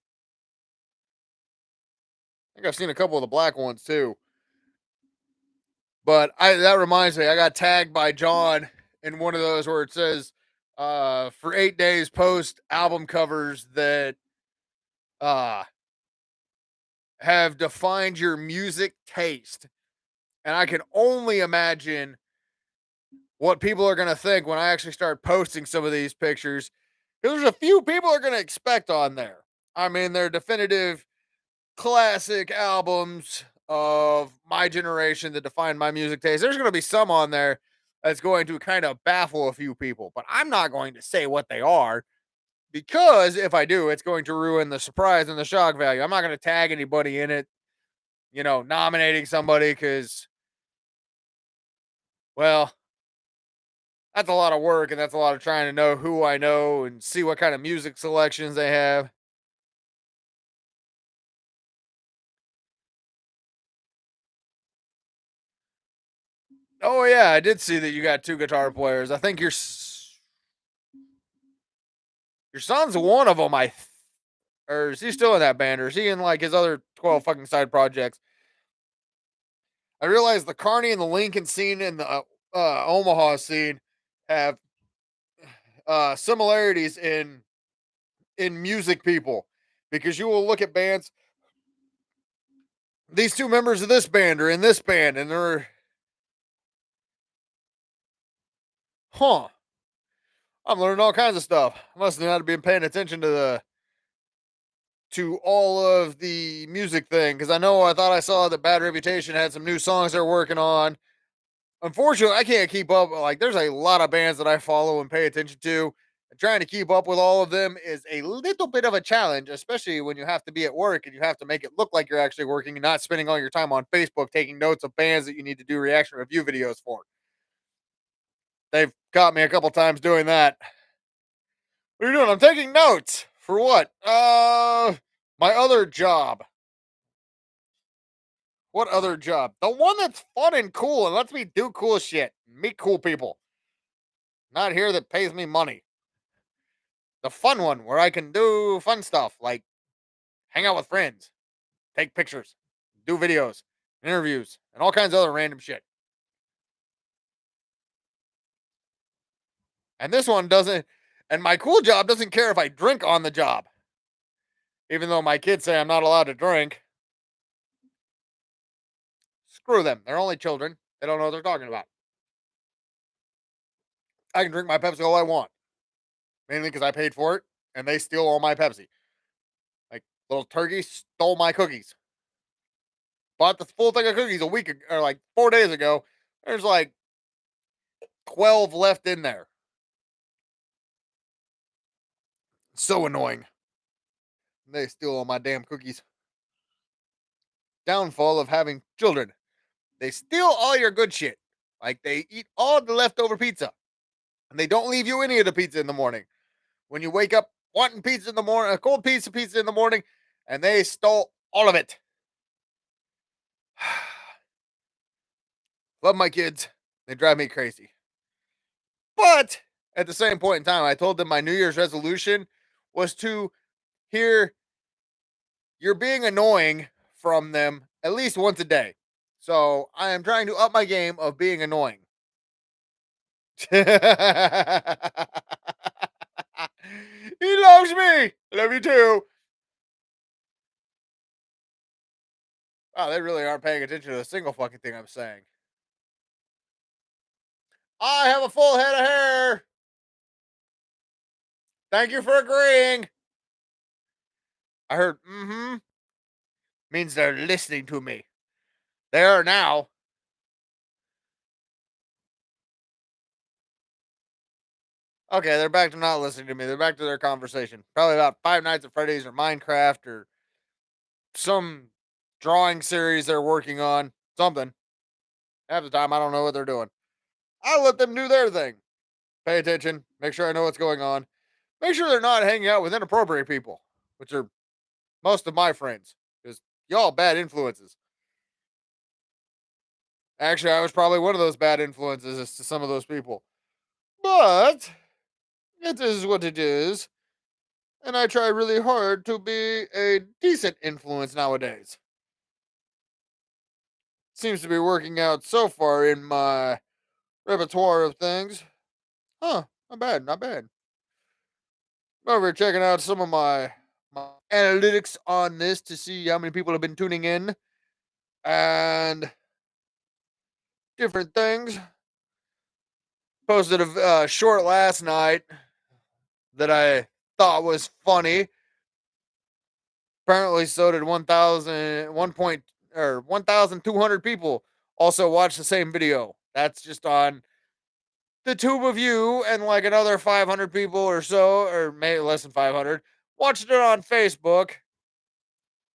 think I've seen a couple of the black ones too. But I that reminds me, I got tagged by John in one of those where it says, for 8 days post album covers that uh have defined your music taste. And I can only imagine what people are gonna think when I actually start posting some of these pictures. There's a few people are gonna expect on there. I mean, they're definitive classic albums of my generation that define my music taste. There's going to be some on there that's going to kind of baffle a few people, but I'm not going to say what they are because if I do, it's going to ruin the surprise and the shock value. I'm not going to tag anybody in it, nominating somebody because, well, that's a lot of work and that's a lot of trying to know who I know and see what kind of music selections they have. Oh yeah, I did see that you got 2 guitar players. I think your son's one of them. Or is he still in that band, or is he in like his other 12 fucking side projects? I realize the Carney and the Lincoln scene and the Omaha scene have similarities in music people because you will look at bands. These 2 members of this band are in this band, and they're, huh? I'm learning all kinds of stuff. I must not have been paying attention to all of the music thing because I thought I saw that Bad Reputation had some new songs they're working on. Unfortunately, I can't keep up. Like, there's a lot of bands that I follow and pay attention to. And trying to keep up with all of them is a little bit of a challenge, especially when you have to be at work and you have to make it look like you're actually working and not spending all your time on Facebook taking notes of bands that you need to do reaction review videos for. They've caught me a couple times doing that. What are you doing? I'm taking notes. For what? My other job. What other job? The one that's fun and cool and lets me do cool shit, meet cool people. Not here that pays me money. The fun one where I can do fun stuff like hang out with friends, take pictures, do videos, interviews, and all kinds of other random shit. And this one doesn't, and my cool job doesn't care if I drink on the job, even though my kids say I'm not allowed to drink. Screw them. They're only children. They don't know what they're talking about. I can drink my Pepsi all I want, mainly because I paid for it, and they steal all my Pepsi. Like little turkey stole my cookies. Bought the full thing of cookies a week or like 4 days ago. There's like 12 left in there. So annoying. They steal all my damn cookies. Downfall of having children. They steal all your good shit. Like they eat all the leftover pizza. And they don't leave you any of the pizza in the morning. When you wake up wanting pizza in the morning, a cold piece of pizza in the morning, and they stole all of it. Love my kids. They drive me crazy. But at the same point in time, I told them my New Year's resolution was to hear you're being annoying from them at least once a day. So I am trying to up my game of being annoying. He loves me. Love you too. Wow, they really aren't paying attention to a single fucking thing I'm saying. I have a full head of hair. Thank you for agreeing. I heard means they're listening to me. They are now. Okay, they're back to not listening to me. They're back to their conversation. Probably about Five Nights at Freddy's or Minecraft or some drawing series they're working on. Something. Half the time, I don't know what they're doing. I let them do their thing. Pay attention. Make sure I know what's going on. Make sure they're not hanging out with inappropriate people, which are most of my friends. Because y'all bad influences. Actually, I was probably one of those bad influences to some of those people. But it is what it is. And I try really hard to be a decent influence nowadays. Seems to be working out so far in my repertoire of things. Huh, not bad, not bad. Over checking out some of my analytics on this to see how many people have been tuning in and different things. Posted a short last night that I thought was funny. Apparently, so did 1,000, 1 point, or 1,200 people also watched the same video. That's just on the tube of you, and like another 500 people or so, or maybe less than 500, watched it on Facebook.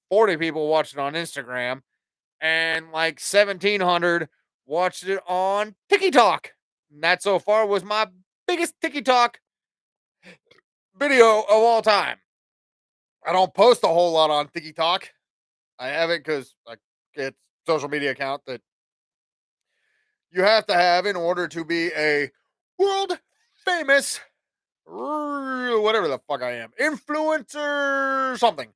40 people watched it on Instagram, and like 1,700 watched it on TikTok. And that so far was my biggest TikTok video of all time. I don't post a whole lot on TikTok. I have it because like it's a social media account that you have to have in order to be a world famous whatever the fuck I am, influencer something.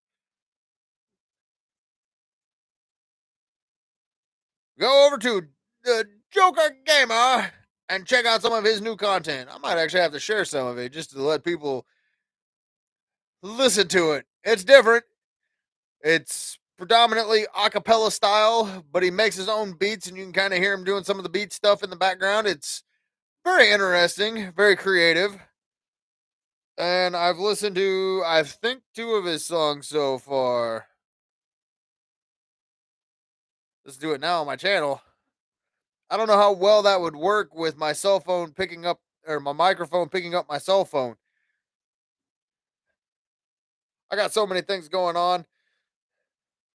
Go over to the Joker Gamer and check out some of his new content. I might actually have to share some of it just to let people listen to it. It's different. It's predominantly a cappella style, but he makes his own beats and you can kind of hear him doing some of the beat stuff in the background. It's very interesting, very creative. And I've listened to, I think, two of his songs so far. Let's do it now on my channel. I don't know how well that would work with my cell phone picking up, or my microphone picking up my cell phone. I got so many things going on.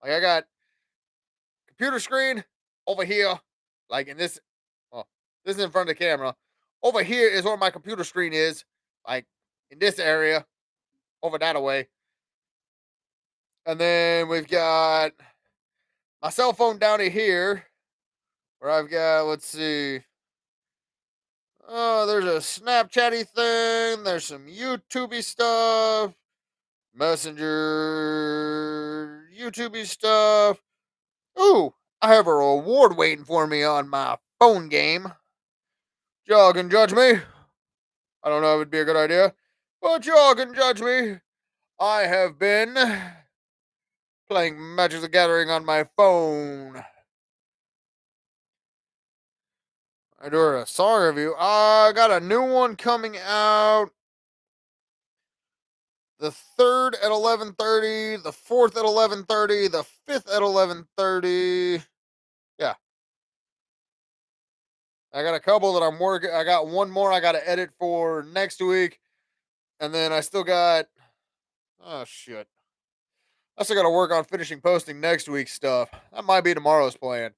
Like I got computer screen over here, like in this. Well, this is in front of the camera. Over here is where my computer screen is, like in this area, over that away. And then we've got my cell phone down here, where I've got, let's see. Oh, there's a Snapchatty thing. There's some YouTubey stuff. Messenger, YouTubey stuff. Ooh, I have a reward waiting for me on my phone game. Y'all can judge me. I don't know if it'd be a good idea, but y'all can judge me. I have been playing Magic the Gathering on my phone. I do a song review. I got a new one coming out the third at 11:30, the fourth at 11:30, the fifth at 11:30. Yeah, I got a couple that I'm working. I got one more I got to edit for next week, and then I still got. Oh shit! I still got to work on finishing posting next week's stuff. That might be tomorrow's plan.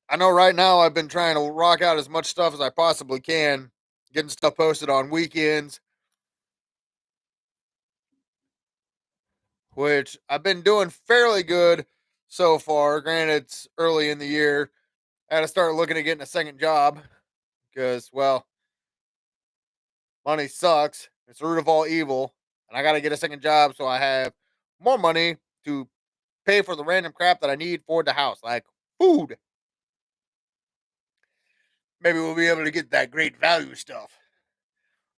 I know right now I've been trying to rock out as much stuff as I possibly can, getting stuff posted on weekends, which I've been doing fairly good so far. Granted, it's early in the year. I had to start looking at getting a second job because, well, money sucks. It's the root of all evil. And I got to get a second job so I have more money to pay for the random crap that I need for the house, like food. Maybe we'll be able to get that great value stuff.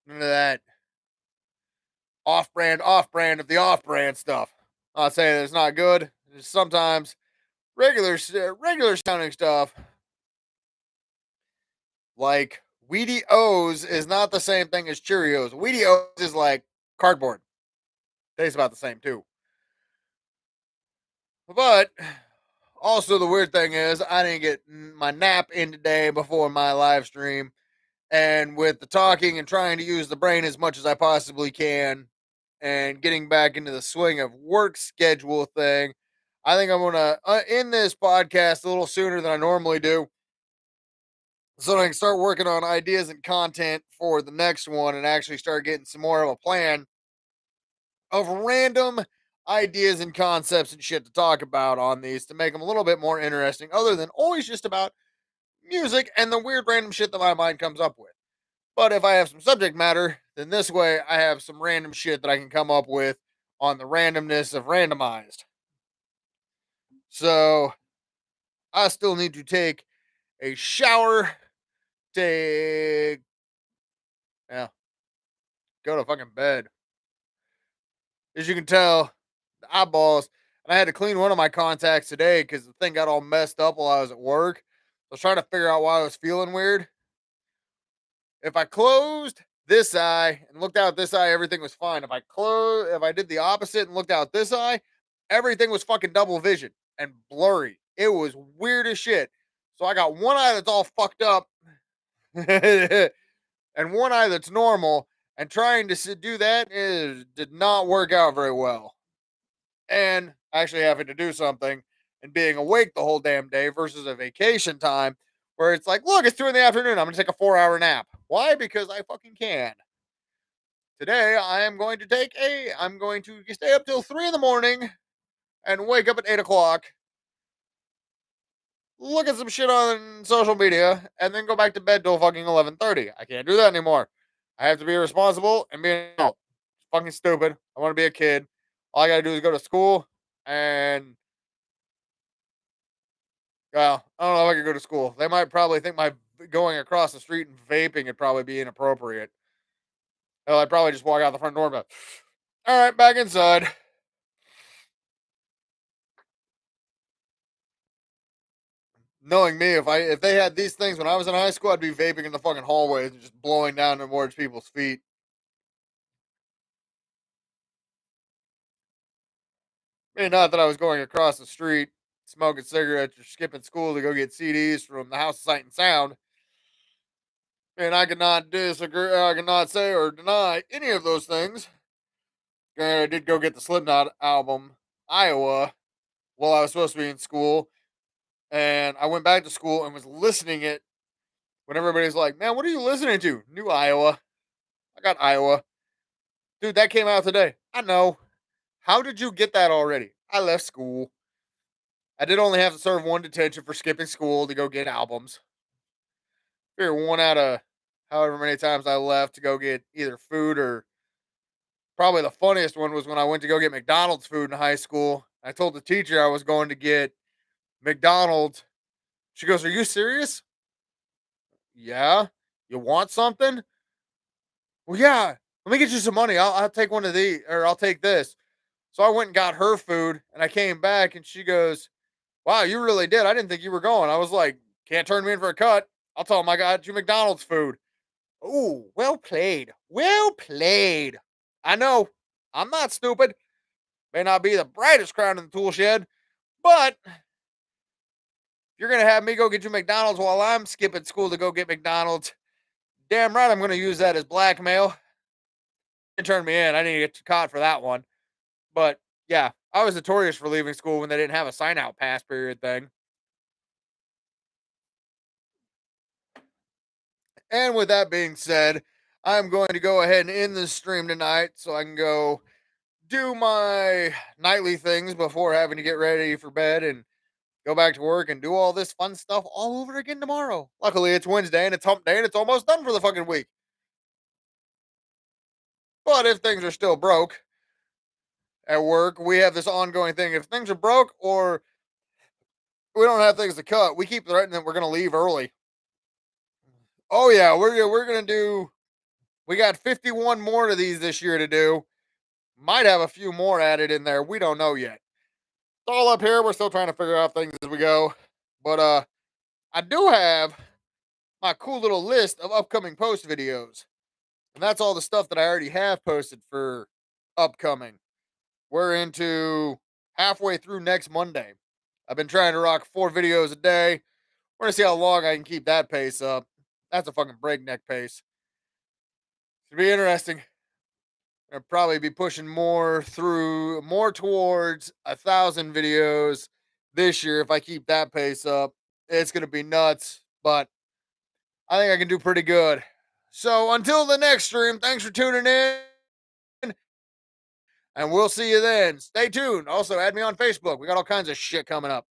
None of that off brand of the off brand stuff. Not saying that it's not good. It's sometimes regular sounding stuff like Wheaty O's is not the same thing as Cheerios. Wheaty O's is like cardboard. Tastes about the same too. But also the weird thing is I didn't get my nap in today before my live stream. And with the talking and trying to use the brain as much as I possibly can and getting back into the swing of work schedule thing, I think I'm going to end this podcast a little sooner than I normally do so that I can start working on ideas and content for the next one and actually start getting some more of a plan of random ideas and concepts and shit to talk about on these to make them a little bit more interesting, other than always just about music and the weird random shit that my mind comes up with. But if I have some subject matter, then this way I have some random shit that I can come up with on the randomness of randomized. So I still need to take a shower, take, yeah, go to fucking bed. As you can tell, the eyeballs, and I had to clean one of my contacts today because the thing got all messed up while I was at work. I was trying to figure out why I was feeling weird. If I closed this eye and looked out this eye, everything was fine. If I did the opposite and looked out this eye, everything was fucking double vision and blurry. It was weird as shit. So I got one eye that's all fucked up and one eye that's normal. And trying to do that did not work out very well. And actually having to do something and being awake the whole damn day versus a vacation time where it's like, look, it's 2 in the afternoon. I'm going to take a 4-hour nap. Why? Because I fucking can. Today, I'm going to stay up till 3 in the morning and wake up at 8 o'clock, look at some shit on social media, and then go back to bed till fucking 11:30. I can't do that anymore. I have to be responsible and be an adult. It's fucking stupid. I want to be a kid. All I got to do is go to school and, well, I don't know if I could go to school. They might probably think my going across the street and vaping would probably be inappropriate. Hell, I'd probably just walk out the front door, but all right, back inside. Knowing me, if they had these things when I was in high school, I'd be vaping in the fucking hallways and just blowing down towards people's feet. I mean, not that I was going across the street smoking cigarettes or skipping school to go get CDs from the House of Sight and Sound. And I could not disagree. I could not say or deny any of those things. Granted, I did go get the Slipknot album, Iowa, while I was supposed to be in school, and I went back to school and was listening it when everybody's like, "Man, what are you listening to?" New Iowa. I got Iowa, dude. That came out today. I know. How did you get that already? I left school. I did only have to serve one detention for skipping school to go get albums. Figure one out of however many times I left to go get either food or, probably the funniest one was when I went to go get McDonald's food in high school. I told the teacher I was going to get McDonald's. She goes, "Are you serious?" "Yeah." "You want something?" "Well, yeah. Let me get you some money. I'll take one of these, or I'll take this." So I went and got her food and I came back and she goes, Wow, you really did. I didn't think you were going. I was like, can't turn me in for a cut. I'll tell him I got you McDonald's food. Ooh, well played. Well played. I know. I'm not stupid. May not be the brightest crown in the tool shed, but you're going to have me go get you McDonald's while I'm skipping school to go get McDonald's. Damn right, I'm going to use that as blackmail. And turn me in. I didn't get caught for that one. But yeah, I was notorious for leaving school when they didn't have a sign out pass period thing. And with that being said, I'm going to go ahead and end the stream tonight so I can go do my nightly things before having to get ready for bed and go back to work and do all this fun stuff all over again tomorrow. Luckily, it's Wednesday and it's hump day and it's almost done for the fucking week. But if things are still broke at work, we have this ongoing thing. If things are broke or we don't have things to cut, we keep threatening that we're going to leave early. Oh yeah, we're going to do. We got 51 more of these this year to do. Might have a few more added in there. We don't know yet. It's all up here. We're still trying to figure out things as we go. But I do have my cool little list of upcoming post videos. And that's all the stuff that I already have posted for upcoming. We're into halfway through next Monday. I've been trying to rock 4 videos a day. We're gonna see how long I can keep that pace up. That's a fucking breakneck pace. It'll be interesting. I'll probably be pushing more towards 1,000 videos this year if I keep that pace up. It's gonna be nuts, but I think I can do pretty good. So until the next stream, thanks for tuning in, and we'll see you then. Stay tuned. Also, add me on Facebook. We got all kinds of shit coming up.